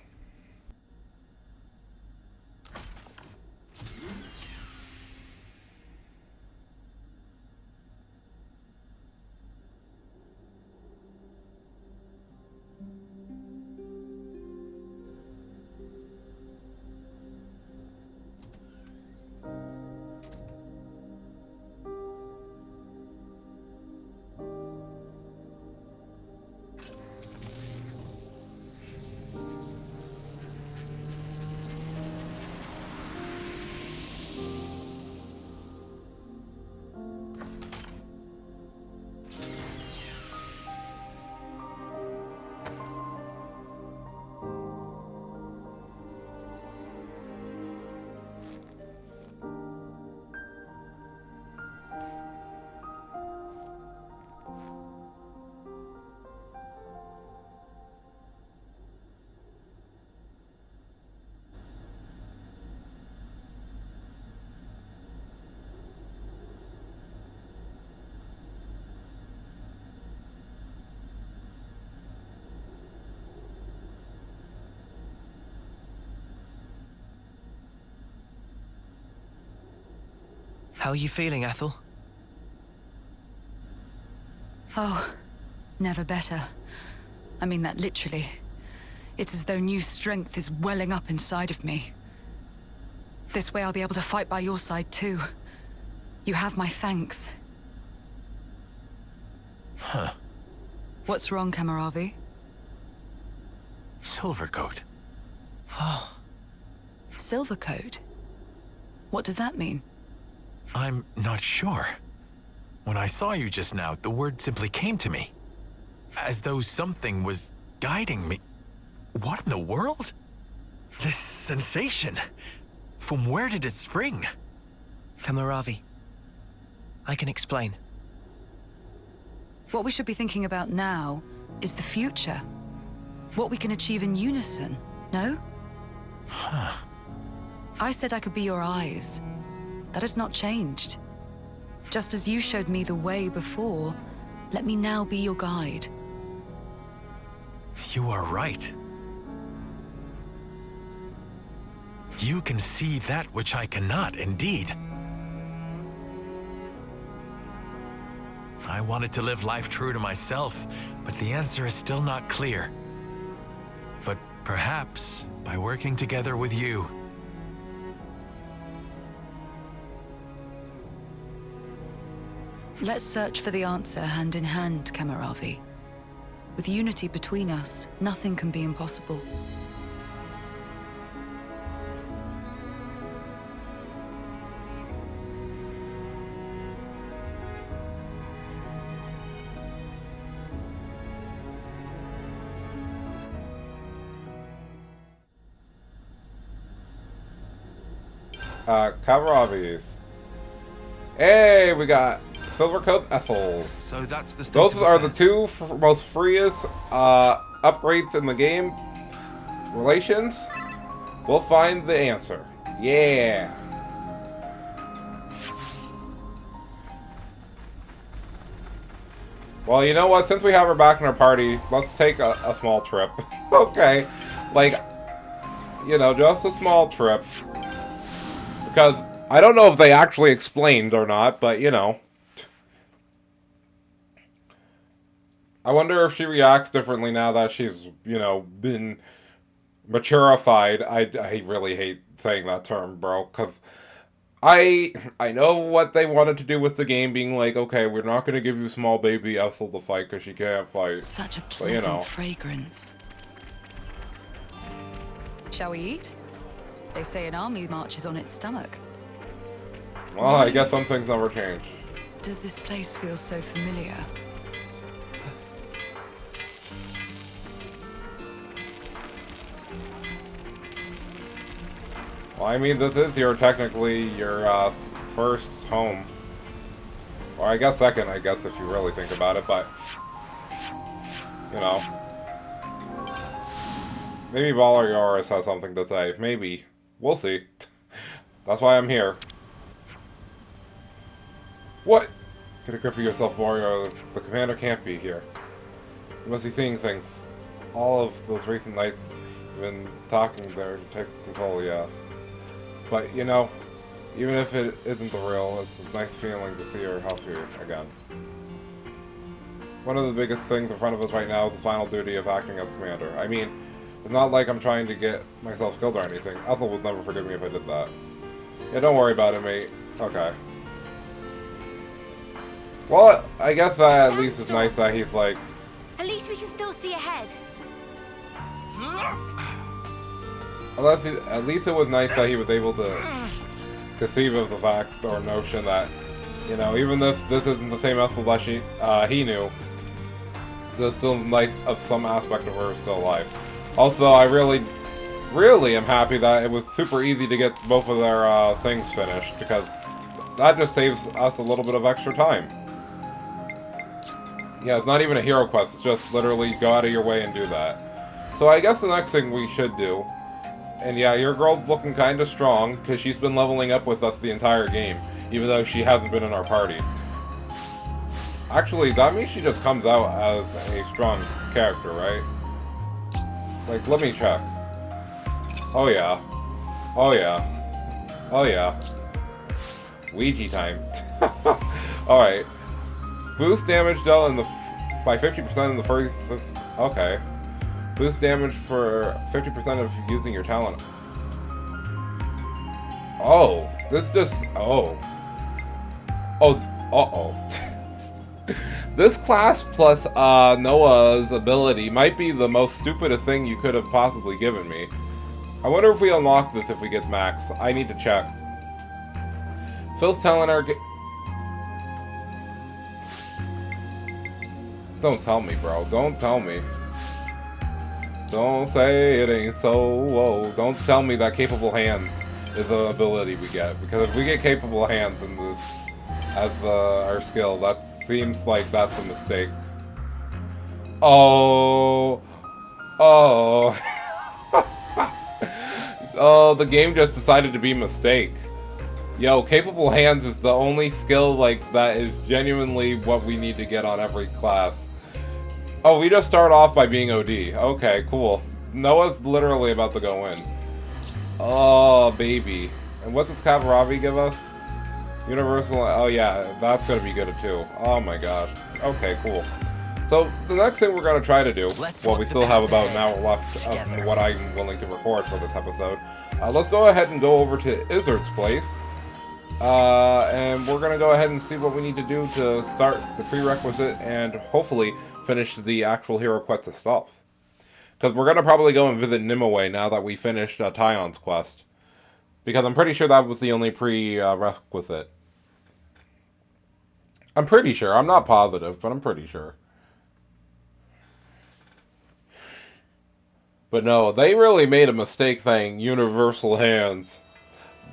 How are you feeling, Ethel? Oh, never better. I mean that literally. It's as though new strength is welling up inside of me. This way I'll be able to fight by your side too. You have my thanks. Huh. What's wrong, Kamaravi? Silvercoat. Oh. Silvercoat? What does that mean? I'm not sure. When I saw you just now, the word simply came to me. As though something was guiding me. What in the world? This sensation. From where did it spring? Kamaravi, I can explain. What we should be thinking about now is the future. What we can achieve in unison, no? Huh. I said I could be your eyes. That has not changed. Just as you showed me the way before, let me now be your guide. You are right. You can see that which I cannot, indeed. I wanted to live life true to myself, but the answer is still not clear. But perhaps, by working together with you, Let's search for the answer hand in hand, Kamaravi. With unity between us, nothing can be impossible. Kamaravis. Hey, we got Silver Coat Ethels. So that's the state Those of are the affairs. two most freest upgrades in the game. Relations. We'll find the answer. Yeah. Well, you know what? Since we have her back in our party, let's take a small trip. Okay. Like, you know, just a small trip. Because I don't know if they actually explained or not, but, you know. I wonder if she reacts differently now that she's, you know, been maturified. I really hate saying that term, bro, because I know what they wanted to do with the game, being like, okay, we're not going to give you small baby Ethel to fight because she can't fight. Such a But, pleasant you know. fragrance. Shall we eat? They say an army marches on its stomach. Well, I guess some things never change. Does this place feel so familiar? Well, I mean, this is technically your first home. Or I guess second, I guess, if you really think about it, but, you know. Maybe Baller Yoris has something to say. Maybe. We'll see. That's why I'm here. What? Get a grip of yourself, Mario. The commander can't be here. You must be seeing things. All of those recent nights, you've been talking there to take control, yeah. But, you know, even if it isn't the real, it's a nice feeling to see her healthy again. One of the biggest things in front of us right now is the final duty of acting as commander. I mean, it's not like I'm trying to get myself killed or anything. Ethel would never forgive me if I did that. Yeah, don't worry about it, mate. Okay. Well, I guess that at least is nice that he's like... At least we can still see ahead. At least it was nice that he was able to conceive of the fact or notion that, you know, even this isn't the same Ethel that he knew. There's still nice of some aspect of her still alive. Also, I really am happy that it was super easy to get both of their things finished, because that just saves us a little bit of extra time. Yeah, it's not even a hero quest, it's just literally go out of your way and do that. So I guess the next thing we should do, and yeah, your girl's looking kind of strong, because she's been leveling up with us the entire game, even though she hasn't been in our party. Actually, that means she just comes out as a strong character, right? Like, let me check. Oh yeah. Oh yeah. Oh yeah. Ouija time. Alright. Boost damage dealt by 50% in the first... Okay. Boost damage for 50% of using your talent. Oh. This just... Oh. Oh. Uh-oh. This class plus Noah's ability might be the most stupidest thing you could have possibly given me. I wonder if we unlock this if we get max. I need to check. Phil's telling our... Don't tell me, bro. Don't tell me. Don't say it ain't so. Whoa. Don't tell me that capable hands is an ability we get. Because if we get capable hands in this as our skill, that seems like that's a mistake. Oh. Oh. Oh, the game just decided to be a mistake. Yo, capable hands is the only skill like that is genuinely what we need to get on every class. Oh, we just start off by being OD. Okay, cool. Noah's literally about to go in. Oh, baby. And what does Kamaravi give us? Universal... Oh, yeah. That's going to be good, too. Oh, my gosh. Okay, cool. So, the next thing we're going to try to do... Well, we still have about an hour left of what I'm willing to record for this episode. Let's go ahead and go over to Izzard's place. And we're gonna go ahead and see what we need to do to start the prerequisite and hopefully finish the actual hero quest itself. Because we're gonna probably go and visit Nimue now that we finished Tyon's quest. Because I'm pretty sure that was the only prerequisite. I'm pretty sure. I'm not positive, but I'm pretty sure. But no, they really made a mistake saying universal hands.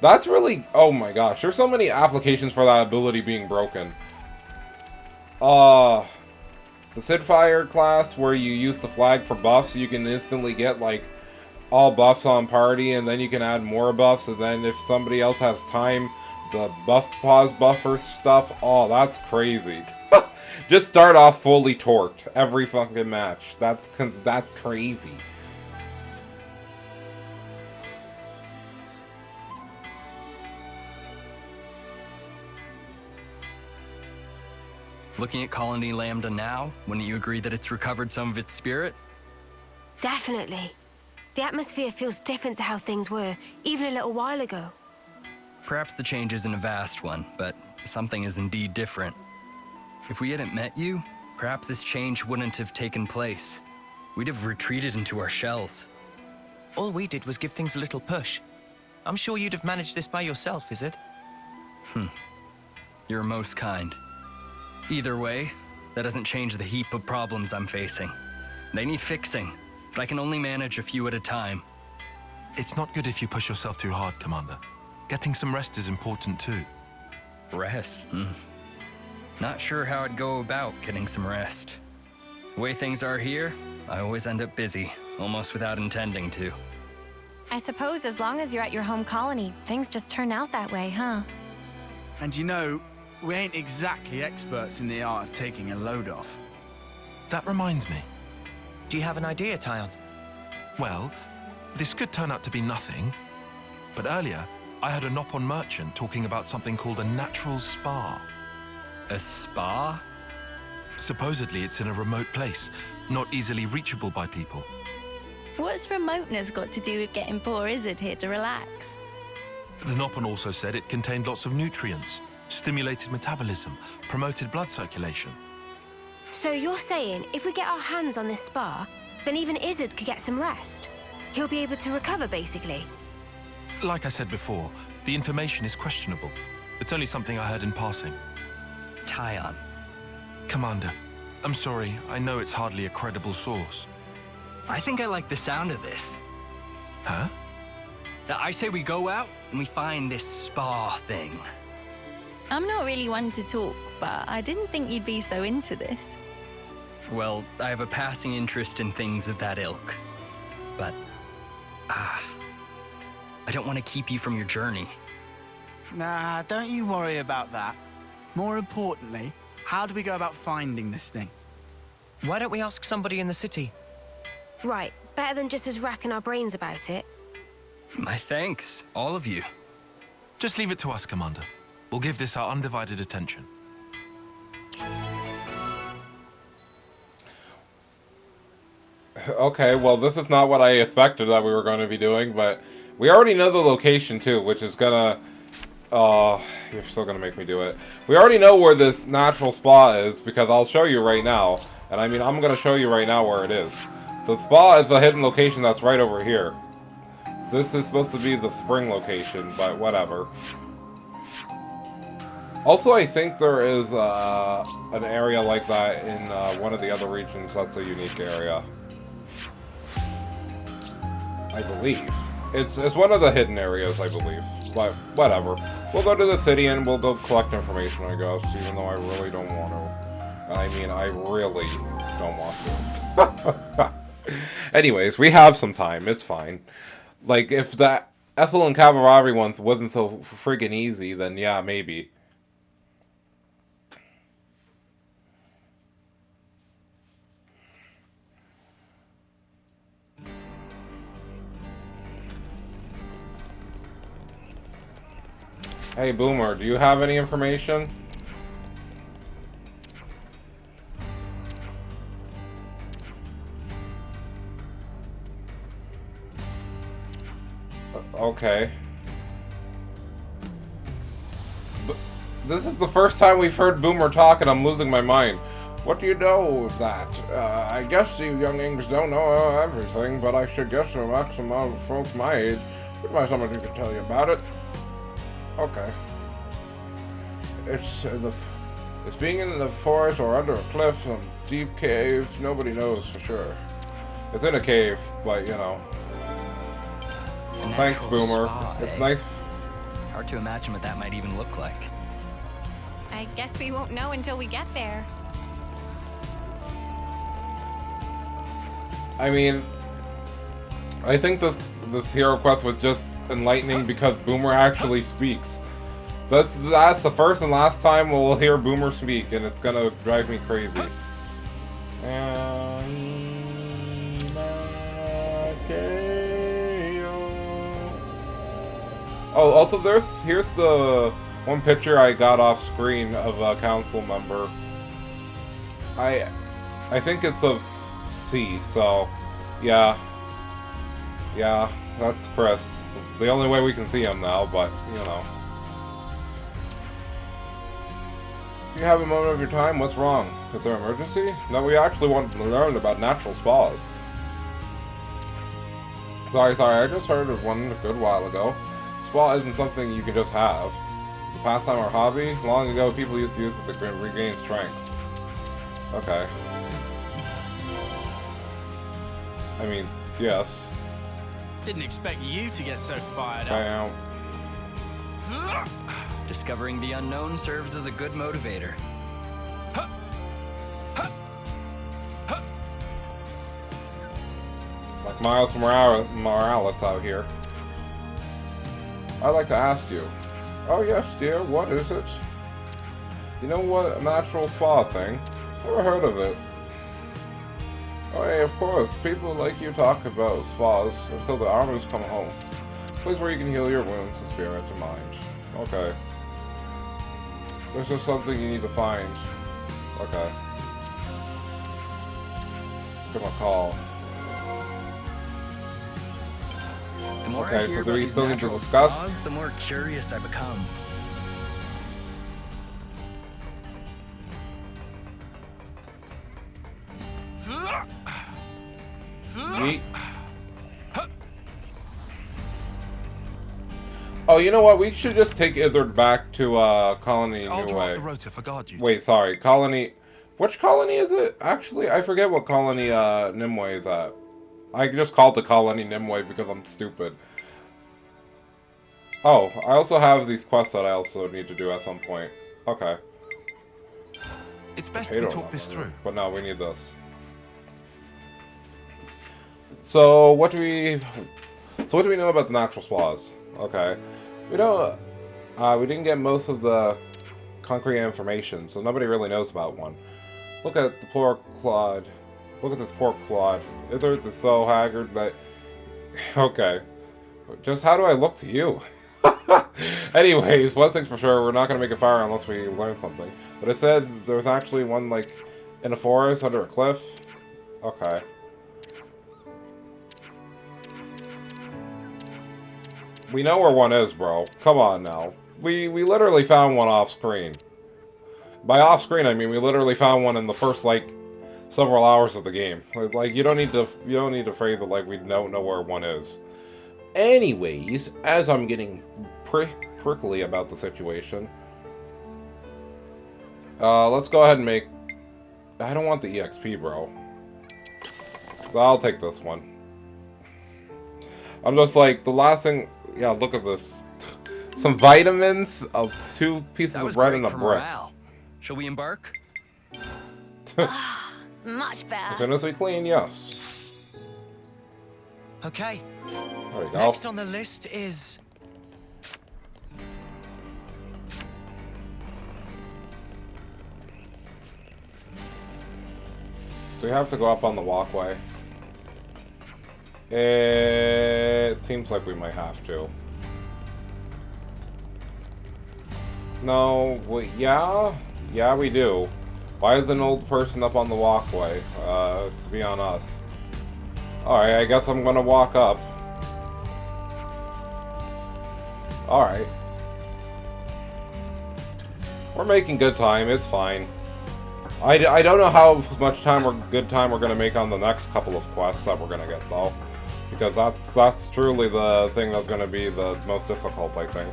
That's really... Oh my gosh, there's so many applications for that ability being broken. The Sidfire class, where you use the flag for buffs, you can instantly get, like, all buffs on party, and then you can add more buffs, and then if somebody else has time, the buff pause buffer stuff, oh, that's crazy. Just start off fully torqued every fucking match. That's crazy. Looking at Colony Lambda now, wouldn't you agree that it's recovered some of its spirit? Definitely. The atmosphere feels different to how things were, even a little while ago. Perhaps the change isn't a vast one, but something is indeed different. If we hadn't met you, perhaps this change wouldn't have taken place. We'd have retreated into our shells. All we did was give things a little push. I'm sure you'd have managed this by yourself, is it? You're most kind. Either way, that doesn't change the heap of problems I'm facing. They need fixing, but I can only manage a few at a time. It's not good if you push yourself too hard, Commander. Getting some rest is important too. Rest? Not sure how I'd go about getting some rest. The way things are here, I always end up busy, almost without intending to. I suppose as long as you're at your home colony, things just turn out that way, huh? And you know, we ain't exactly experts in the art of taking a load off. That reminds me. Do you have an idea, Tyon? Well, this could turn out to be nothing, but earlier I heard a Nopon merchant talking about something called a natural spa. A spa? Supposedly it's in a remote place, not easily reachable by people. What's remoteness got to do with getting poor Izzard here to relax? The Nopon also said it contained lots of nutrients, stimulated metabolism, promoted blood circulation. So you're saying if we get our hands on this spa, then even Izzard could get some rest? He'll be able to recover, basically? Like I said before, the information is questionable. It's only something I heard in passing. Tyon. Commander, I'm sorry, I know it's hardly a credible source. I think I like the sound of this. Huh? I say we go out and we find this spa thing. I'm not really one to talk, but I didn't think you'd be so into this. Well, I have a passing interest in things of that ilk. But, I don't want to keep you from your journey. Nah, don't you worry about that. More importantly, how do we go about finding this thing? Why don't we ask somebody in the city? Right, better than just us racking our brains about it. My thanks, all of you. Just leave it to us, Commander. We'll give this our undivided attention. Okay, well, this is not what I expected that we were going to be doing, but we already know the location, too, which is gonna... you're still gonna make me do it. We already know where this natural spa is, because I'll show you right now. And I mean, I'm gonna show you right now where it is. The spa is the hidden location that's right over here. This is supposed to be the spring location, but whatever. Also, I think there is an area like that in one of the other regions that's a unique area. I believe. It's one of the hidden areas, I believe. But whatever. We'll go to the city and we'll go collect information, I guess, even though I really don't want to. I mean, I really don't want to. Anyways, we have some time. It's fine. Like, if that Ethel and Cavallari one wasn't so friggin' easy, then yeah, maybe. Hey, Boomer, do you have any information? Okay. This is the first time we've heard Boomer talk and I'm losing my mind. What do you know of that? I guess you youngings don't know everything, but I should guess a maximum amount of folks my age. There's might somebody who can tell you about it. Okay. It's being in the forest or under a cliff, some deep cave. Nobody knows for sure. It's in a cave, but you know. Thanks, Boomer. It's nice. Hard to imagine what that might even look like. I guess we won't know until we get there. I mean, I think this hero quest was just enlightening because Boomer actually speaks. That's the first and last time we'll hear Boomer speak, and it's gonna drive me crazy. Oh, also here's the one picture I got off screen of a council member. I think it's of C, so yeah, that's Chris. The only way we can see him now, but you know. You have a moment of your time. What's wrong? Is there an emergency? No, we actually wanted to learn about natural spas. Sorry, I just heard of one a good while ago. Spa isn't something you can just have. It's a pastime or hobby. Long ago, people used to use it to regain strength. Okay. I mean, yes. Didn't expect you to get so fired up. I am. Discovering the unknown serves as a good motivator. Like Miles Morales out here. I'd like to ask you. Oh yes, dear, what is it? You know what, a natural spa thing? Never heard of it. Oh hey, of course, people like you talk about spas until the armors come home. A place where you can heal your wounds and spirit and mind. Okay. There's just something you need to find. Okay. Give him a call. The more okay, I hear so do about we these still need to natural discuss? spas, the more curious I become. Yeet. Oh, you know what? We should just take Izzard back to Colony I'll New draw up Way. the rota for guard duty. Wait, sorry, Colony. Which colony is it? Actually, I forget what colony Nimue is at. I just called the colony Nimue because I'm stupid. Oh, I also have these quests that I also need to do at some point. Okay. It's best we talk this through. But no, we need this. So what do we know about the natural spas? Okay. We didn't get most of the concrete information, so nobody really knows about one. Look at the poor Claude. Look at this poor Claude. Izzard is so haggard that... Okay. Just how do I look to you? Anyways, one thing's for sure, we're not going to make a fire unless we learn something. But it says there's actually one, like, in a forest under a cliff. Okay. We know where one is, bro. Come on now. We literally found one off screen. By off screen, I mean we literally found one in the first, like, several hours of the game. Like, you don't need to phrase it like we don't know where one is. Anyways, as I'm getting prickly about the situation, let's go ahead and make... I don't want the EXP, bro. I'll take this one. I'm just like, the last thing... Yeah, look at this. Some vitamins, 2 pieces of bread, and a brick. Morale. Shall we embark? Much better. As soon as we clean, yes. Okay. There you go. Next on the list is... Do we have to go up on the walkway? It seems like we might have to. No, yeah, we do. Why is an old person up on the walkway? To be on us. Alright, I guess I'm gonna walk up. Alright. We're making good time. It's fine. I don't know how much good time we're going to make on the next couple of quests that we're going to get, though. Because that's truly the thing that's going to be the most difficult, I think.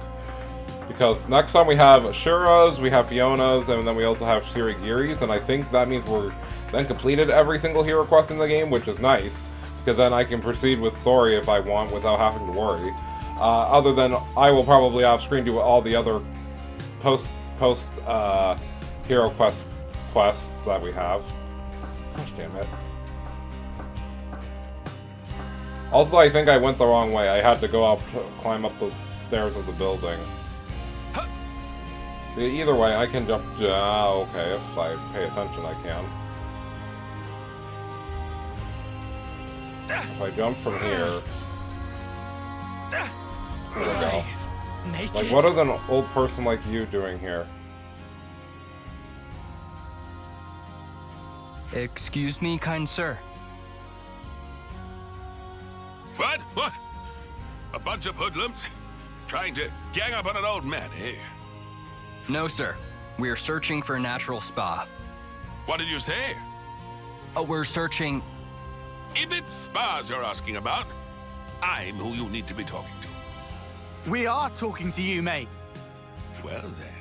Because next time we have Shura's, we have Fiona's, and then we also have Shirigiri's, and I think that means we're then completed every single hero quest in the game, which is nice. Because then I can proceed with story if I want without having to worry. Other than I will probably off-screen do all the other post hero quests that we have. Gosh damn it. Also, I think I went the wrong way. I had to go up, climb up the stairs of the building. Either way, I can jump. Okay, if I pay attention, I can. If I jump from here. There we go. Like, what is an old person like you doing here? Excuse me, kind sir. What? What? A bunch of hoodlums? Trying to gang up on an old man, eh? No, sir. We are searching for a natural spa. What did you say? Oh, we're searching... If it's spas you're asking about, I'm who you need to be talking to. We are talking to you, mate. Well then.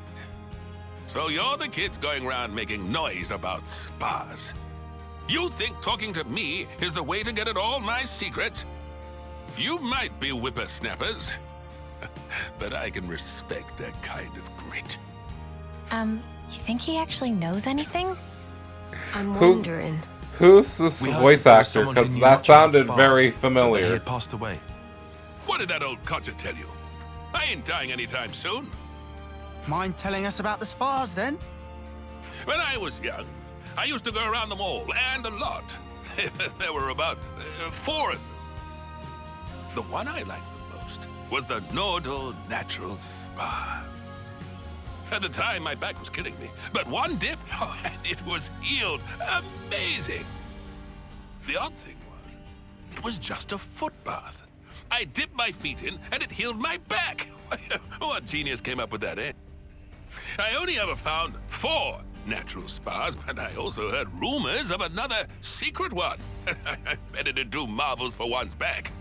So you're the kids going around making noise about spas. You think talking to me is the way to get at all my secrets? You might be whippersnappers, but I can respect that kind of grit. You think he actually knows anything? I'm wondering. Who's this voice actor? Because that sounded very familiar. He had passed away. What did that old codger tell you? I ain't dying anytime soon. Mind telling us about the spas, then? When I was young, I used to go around them all, and a lot. There were about 4 of them. The one I liked the most was the Nordal Natural Spa. At the time, my back was killing me, but one dip, and it was healed. Amazing! The odd thing was, it was just a foot bath. I dipped my feet in, and it healed my back. What genius came up with that, eh? I only ever found 4 natural spas, but I also heard rumors of another secret one. I bet it'd do marvels for one's back.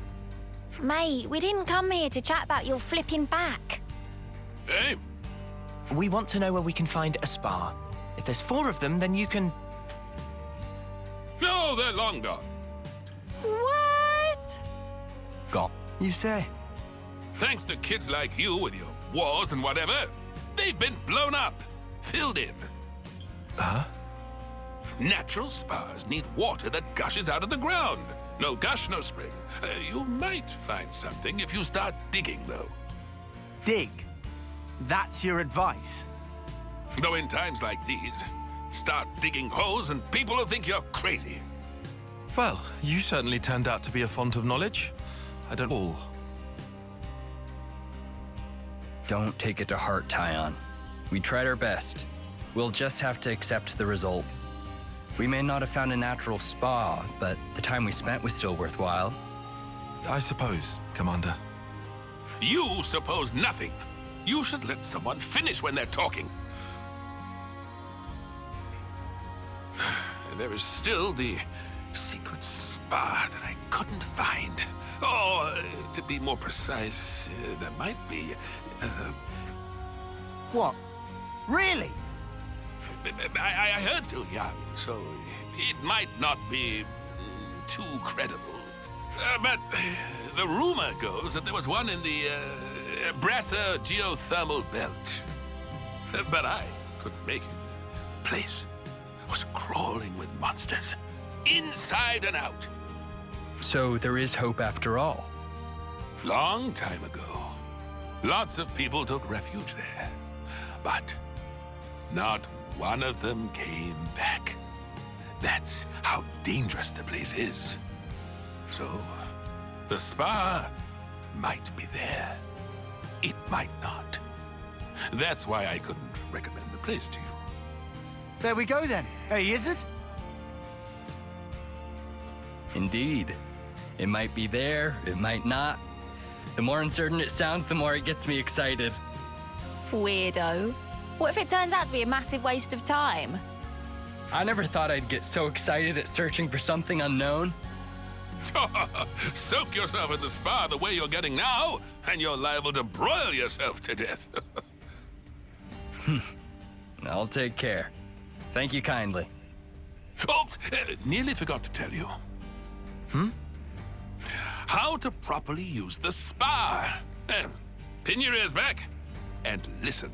Mate, we didn't come here to chat about your flipping back. Hey? We want to know where we can find a spa. If there's 4 of them, then you can... No, they're long gone. What? Gone, you say? Thanks to kids like you with your wars and whatever, they've been blown up, filled in. Huh? Natural spas need water that gushes out of the ground. No gush, no spring. You might find something if you start digging, though. Dig? That's your advice? Though in times like these, start digging holes and people will think you're crazy. Well, you certainly turned out to be a font of knowledge. I don't all. Don't take it to heart, Tyon. We tried our best. We'll just have to accept the result. We may not have found a natural spa, but the time we spent was still worthwhile. I suppose, Commander. You suppose nothing. You should let someone finish when they're talking. There is still the secret spa that I couldn't find. Or, to be more precise, there might be... What? Really? I heard you're young, so it might not be too credible. But the rumor goes that there was one in the Brasser geothermal belt. But I couldn't make it. The place was crawling with monsters, inside and out. So there is hope after all. Long time ago, lots of people took refuge there. But not one of them came back. That's how dangerous the place is. So, the spa might be there. It might not. That's why I couldn't recommend the place to you. There we go then. Hey, is it? Indeed. It might be there, it might not. The more uncertain it sounds, the more it gets me excited. Weirdo. What if it turns out to be a massive waste of time? I never thought I'd get so excited at searching for something unknown. Soak yourself in the spa the way you're getting now, and you're liable to broil yourself to death. I'll take care. Thank you kindly. Oh, nearly forgot to tell you. How to properly use the spa. Pin your ears back and listen.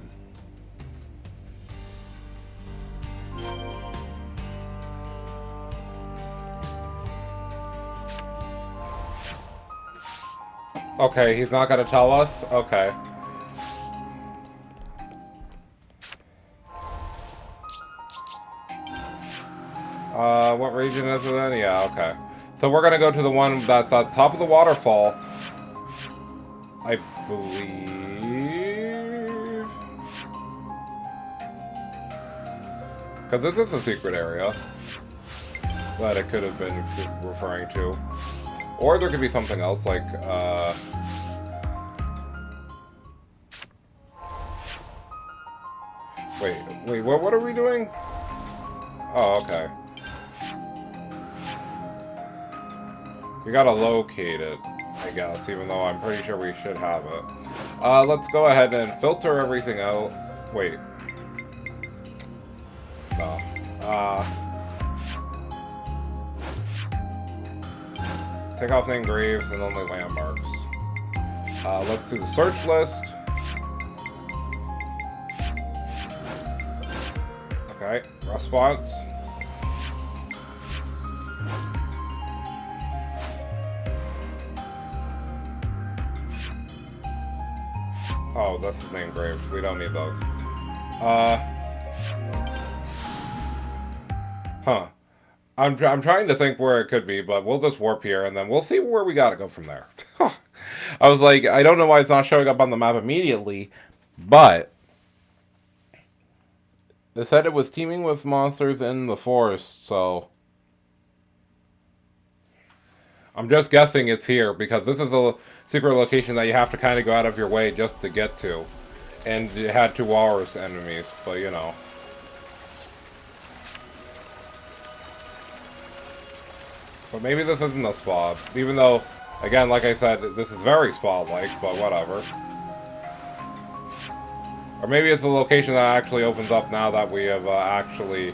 Okay, he's not gonna tell us? Okay. What region is it in? Yeah, okay. So we're gonna go to the one that's at top of the waterfall. I believe... Because this is a secret area that it could have been referring to. Or there could be something else, like, Wait, what are we doing? Oh, okay. We gotta locate it, I guess, even though I'm pretty sure we should have it. Let's go ahead and filter everything out. Wait. No. Take off name graves and only landmarks. Let's do the search list. Okay, response. Oh, that's the name graves. We don't need those. Huh. I'm trying to think where it could be, but we'll just warp here, and then we'll see where we gotta go from there. I was like, I don't know why it's not showing up on the map immediately, but... They said it was teeming with monsters in the forest, so... I'm just guessing it's here, because this is a secret location that you have to kind of go out of your way just to get to. And it had 2 walrus enemies, but you know. But maybe this isn't a spa, even though, again, like I said, this is very spa-like, but whatever. Or maybe it's a location that actually opens up now that we have actually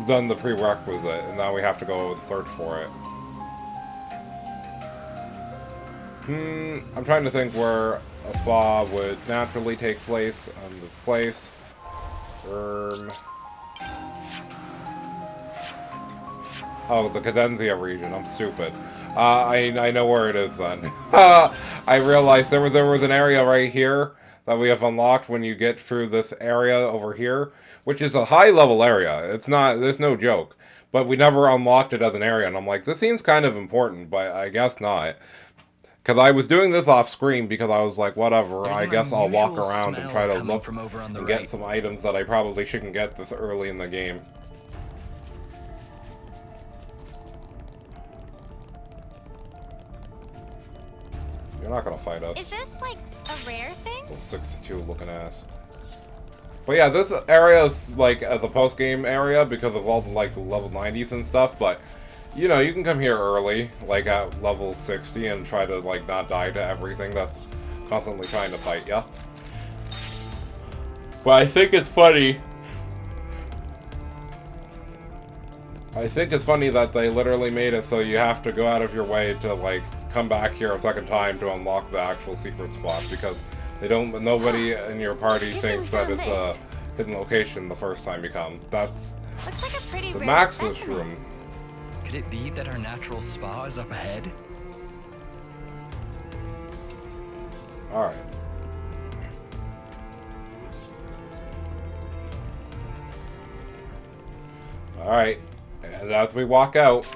done the prerequisite, and now we have to go search for it. I'm trying to think where a spa would naturally take place on this place. Oh, the Cadenzia region. I'm stupid. I know where it is then. I realized there was an area right here that we have unlocked when you get through this area over here, which is a high level area. It's not, there's no joke. But we never unlocked it as an area, and I'm like, this seems kind of important, but I guess not. Because I was doing this off screen because I was like, whatever, I guess I'll walk around and try to look and get some items that I probably shouldn't get this early in the game. You're not gonna fight us. Is this like a rare thing? Little 62 looking ass. But yeah, this area is like as a post game area because of all the like the level 90s and stuff. But you know, you can come here early, like at level 60, and try to like not die to everything that's constantly trying to fight ya. But I think it's funny. I think it's funny that they literally made it so you have to go out of your way to like come back here a second time to unlock the actual secret spot, because they don't. Nobody in your party thinks that it's a hidden location the first time you come. That's looks like a pretty the rare Maximus specimen. room. Could it be that our natural spa is up ahead? All right. All right. And as we walk out.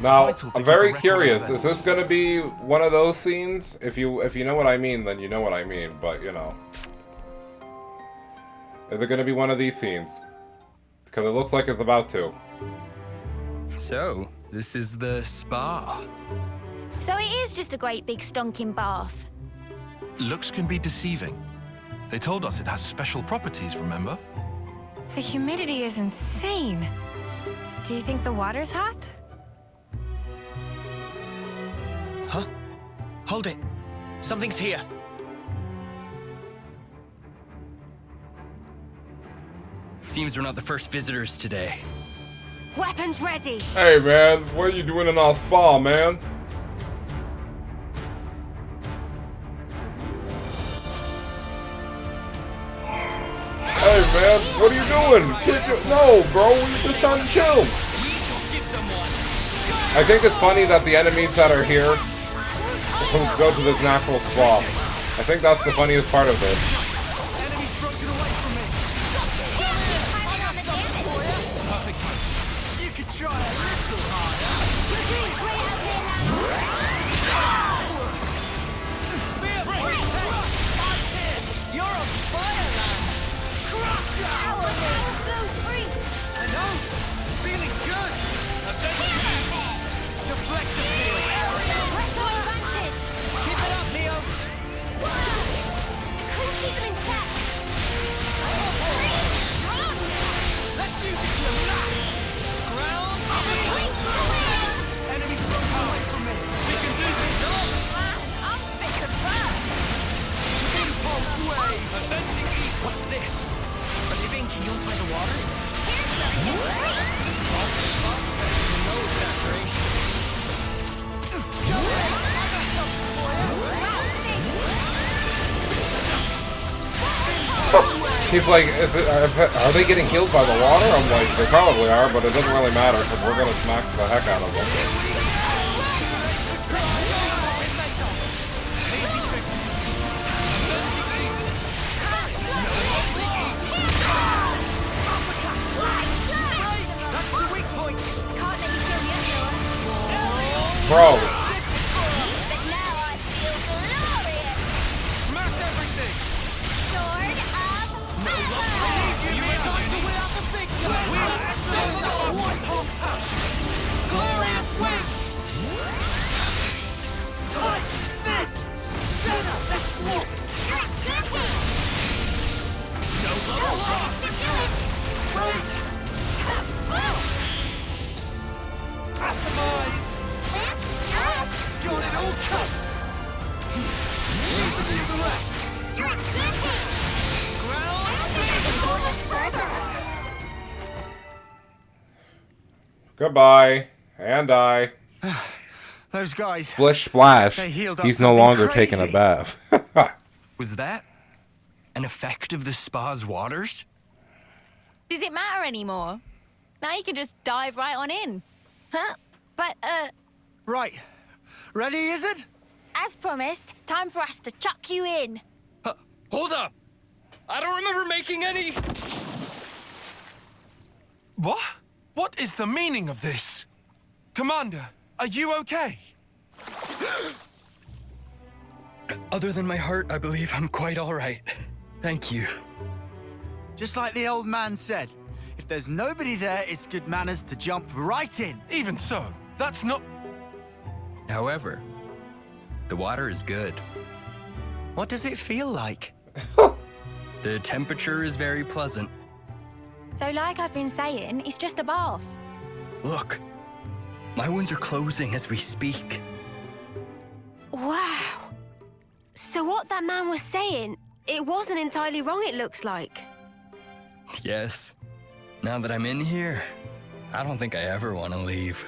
Now, I'm very curious. Is this going to be one of those scenes? If you know what I mean, then you know what I mean. But, you know. Is it going to be one of these scenes? Because it looks like it's about to. So, this is the spa. So it is just a great big stonking bath. Looks can be deceiving. They told us it has special properties, remember? The humidity is insane. Do you think the water's hot? Huh? Hold it. Something's here. Seems we're not the first visitors today. Weapons ready. Hey man, what are you doing in our spa, man? Hey man, what are you doing? No, bro, we're just trying to chill. I think it's funny that the enemies that are here go to this natural spa. I think that's the funniest part of this. You could try a little harder. You're on fire, man! I know! Feeling good! Deflect the field! Keep it up, Neo! Couldn't keep them in check. Let's use it to max! Ground! Enemies broke away from me! We can do this! I'm fit to burn. Impulse wave! Avenging E! What's this? Are they being healed by the water? No saturation. He's like, are they getting killed by the water? I'm like, they probably are, but it doesn't really matter because we're gonna smack the heck out of them. Bro. But now I feel glorious. Smash everything! Sword of Glorious wind! Tight fists! Senna, that's what! You're a good hand. No break! Atomize! Got it all covered! Leave the rest! You're a good hand. Ground! Further. Goodbye. And I. Those guys. Splish splash. They healed up He's no something longer crazy. taking a bath. Was that an effect of the spa's waters? Does it matter anymore? Now you can just dive right on in. Huh? But, Right. Ready, is it? As promised, time for us to chuck you in. Hold up! I don't remember making any... What? What is the meaning of this? Commander, are you okay? Other than my heart, I believe I'm quite all right. Thank you. Just like the old man said, if there's nobody there, it's good manners to jump right in. Even so, that's not... However, the water is good. What does it feel like? The temperature is very pleasant. So like I've been saying, it's just a bath. Look, my wounds are closing as we speak. wow. So what that man was saying, it wasn't entirely wrong, it looks like. Yes. Now that I'm in here, I don't think I ever want to leave.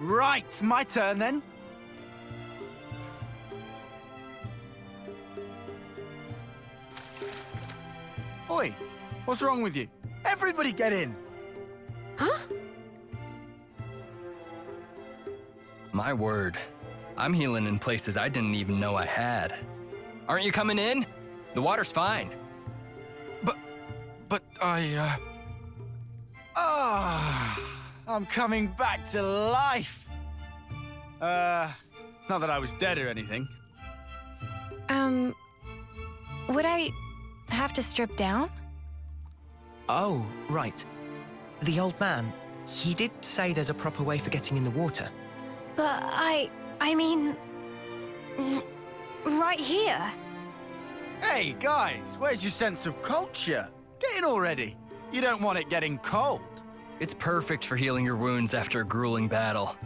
Right, my turn then. Oi, what's wrong with you? Everybody get in. Huh? My word, I'm healing in places I didn't even know I had. Aren't you coming in? The water's fine. But I, I'm coming back to life. Not that I was dead or anything. Would I have to strip down? Oh, right. The old man, he did say there's a proper way for getting in the water. But I mean... right here. Hey, guys, where's your sense of culture? Get in already. You don't want it getting cold. It's perfect for healing your wounds after a grueling battle.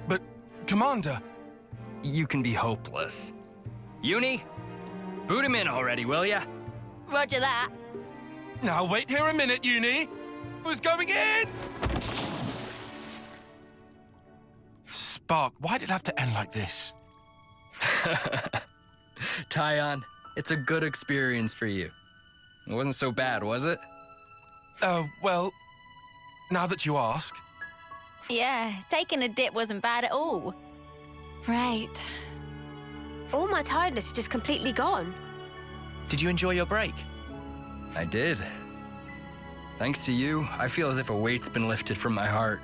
But, Commander... You can be hopeless. Uni, boot him in already, will ya? Roger that. Now wait here a minute, Uni. Who's going in? Spark, why did it have to end like this? Tyon, it's a good experience for you. It wasn't so bad, was it? Well, now that you ask. Yeah, taking a dip wasn't bad at all. Right. All my tiredness is just completely gone. Did you enjoy your break? I did. Thanks to you, I feel as if a weight's been lifted from my heart.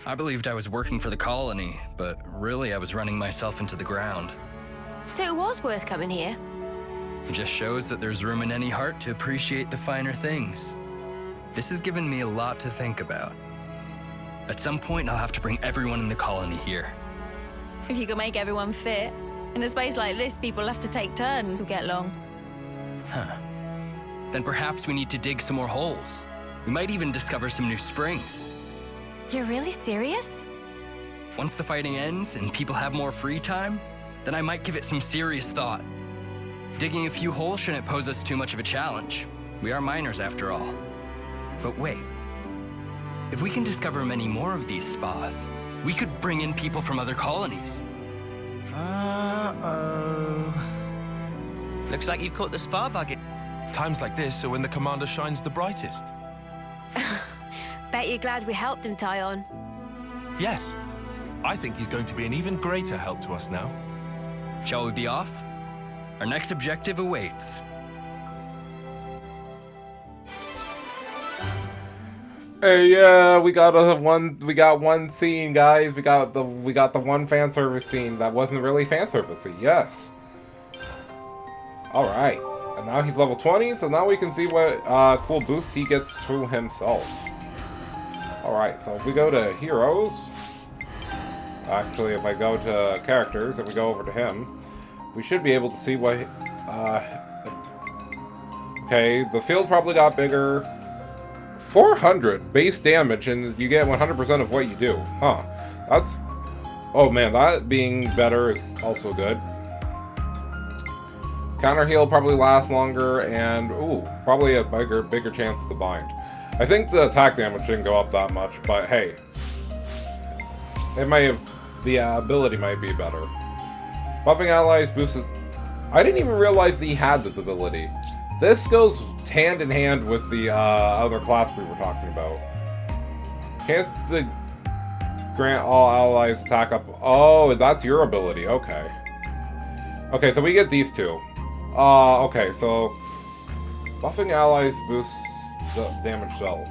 I believed I was working for the colony, but really I was running myself into the ground. So it was worth coming here? It just shows that there's room in any heart to appreciate the finer things. This has given me a lot to think about. At some point, I'll have to bring everyone in the colony here. If you can make everyone fit. In a space like this, people have to take turns to get along. Huh. Then perhaps we need to dig some more holes. We might even discover some new springs. You're really serious? Once the fighting ends and people have more free time, then I might give it some serious thought. Digging a few holes shouldn't pose us too much of a challenge. We are miners after all. But wait. If we can discover many more of these spas, we could bring in people from other colonies. Uh-oh. Looks like you've caught the spa bug. Times like this are when the commander shines the brightest. Bet you're glad we helped him, Tyon. Yes. I think he's going to be an even greater help to us now. Shall we be off? Our next objective awaits. Hey, yeah, we got one scene, guys. We got the one fan service scene that wasn't really fan servicey. Yes. All right, and now he's level 20, so now we can see what cool boosts he gets to himself. All right, so if we go to heroes, actually, if I go to characters and we go over to him, we should be able to see what. Okay, the field probably got bigger. 400 base damage, and you get 100% of what you do. Huh. That's... Oh man, that being better is also good. Counter heal probably lasts longer, and ooh, probably a bigger chance to bind. I think the attack damage didn't go up that much, but hey. It might have... The ability might be better. Buffing allies boosts... I didn't even realize that he had this ability. This goes hand in hand with the other class we were talking about. Chance to grant all allies attack up... Oh, that's your ability. Okay. Okay, so we get these two. Okay, so... Buffing allies boosts the damage dealt.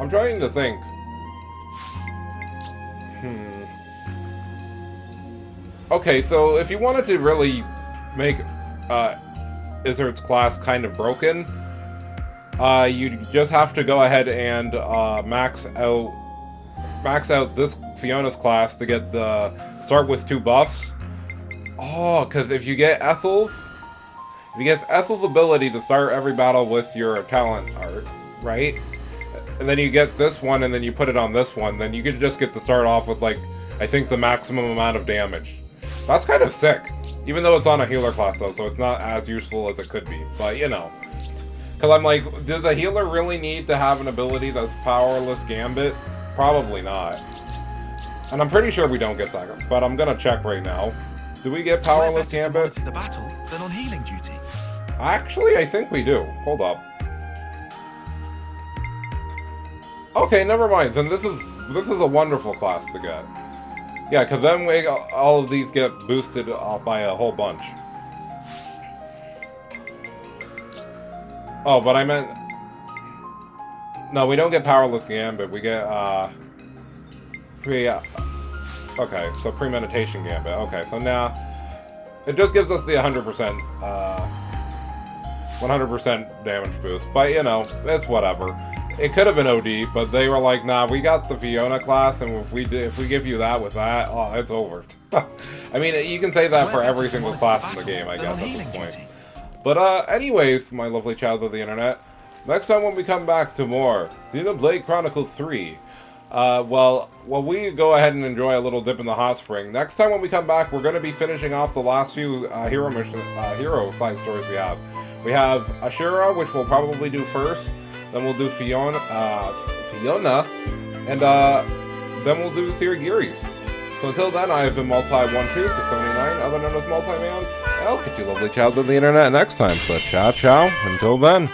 I'm trying to think. Okay, so if you wanted to really make Izzard's class kind of broken, you just have to go ahead and max out this Fiona's class to get start with 2 buffs. Oh, because if you get Ethel's ability to start every battle with your talent art, right? And then you get this one, and then you put it on this one, then you could just get to start off with, like, I think the maximum amount of damage. That's kind of sick. Even though it's on a healer class, though, so it's not as useful as it could be. But, you know. Because I'm like, does a healer really need to have an ability that's Powerless Gambit? Probably not. And I'm pretty sure we don't get that, but I'm gonna check right now. Do we get Powerless Gambit? The battle than on healing duty. Actually, I think we do. Hold up. Okay, never mind. Then this is a wonderful class to get. Yeah, because then all of these get boosted by a whole bunch. Oh, but I meant... No, we don't get Powerless Gambit. We get, Okay, so Premeditation Gambit. Okay, so now... It just gives us the 100%, 100% damage boost. But, you know, it's whatever. it could have been OD, but they were like, nah, we got the Fiona class, and if we give you that with that, oh, it's over. I mean, you can say that for every single class in the game, I guess, at this point. But, anyways, my lovely child of the internet, next time when we come back to more Xenoblade Chronicles 3, well, we go ahead and enjoy a little dip in the hot spring. Next time when we come back, we're going to be finishing off the last few hero side stories we have. We have Ashura, which we'll probably do first. Then we'll do Fiona, and then we'll do Sirigiris. So until then, I have been Multi12679, other known as Multi-Man, and I'll catch you lovely child of the internet next time. So ciao, ciao, until then.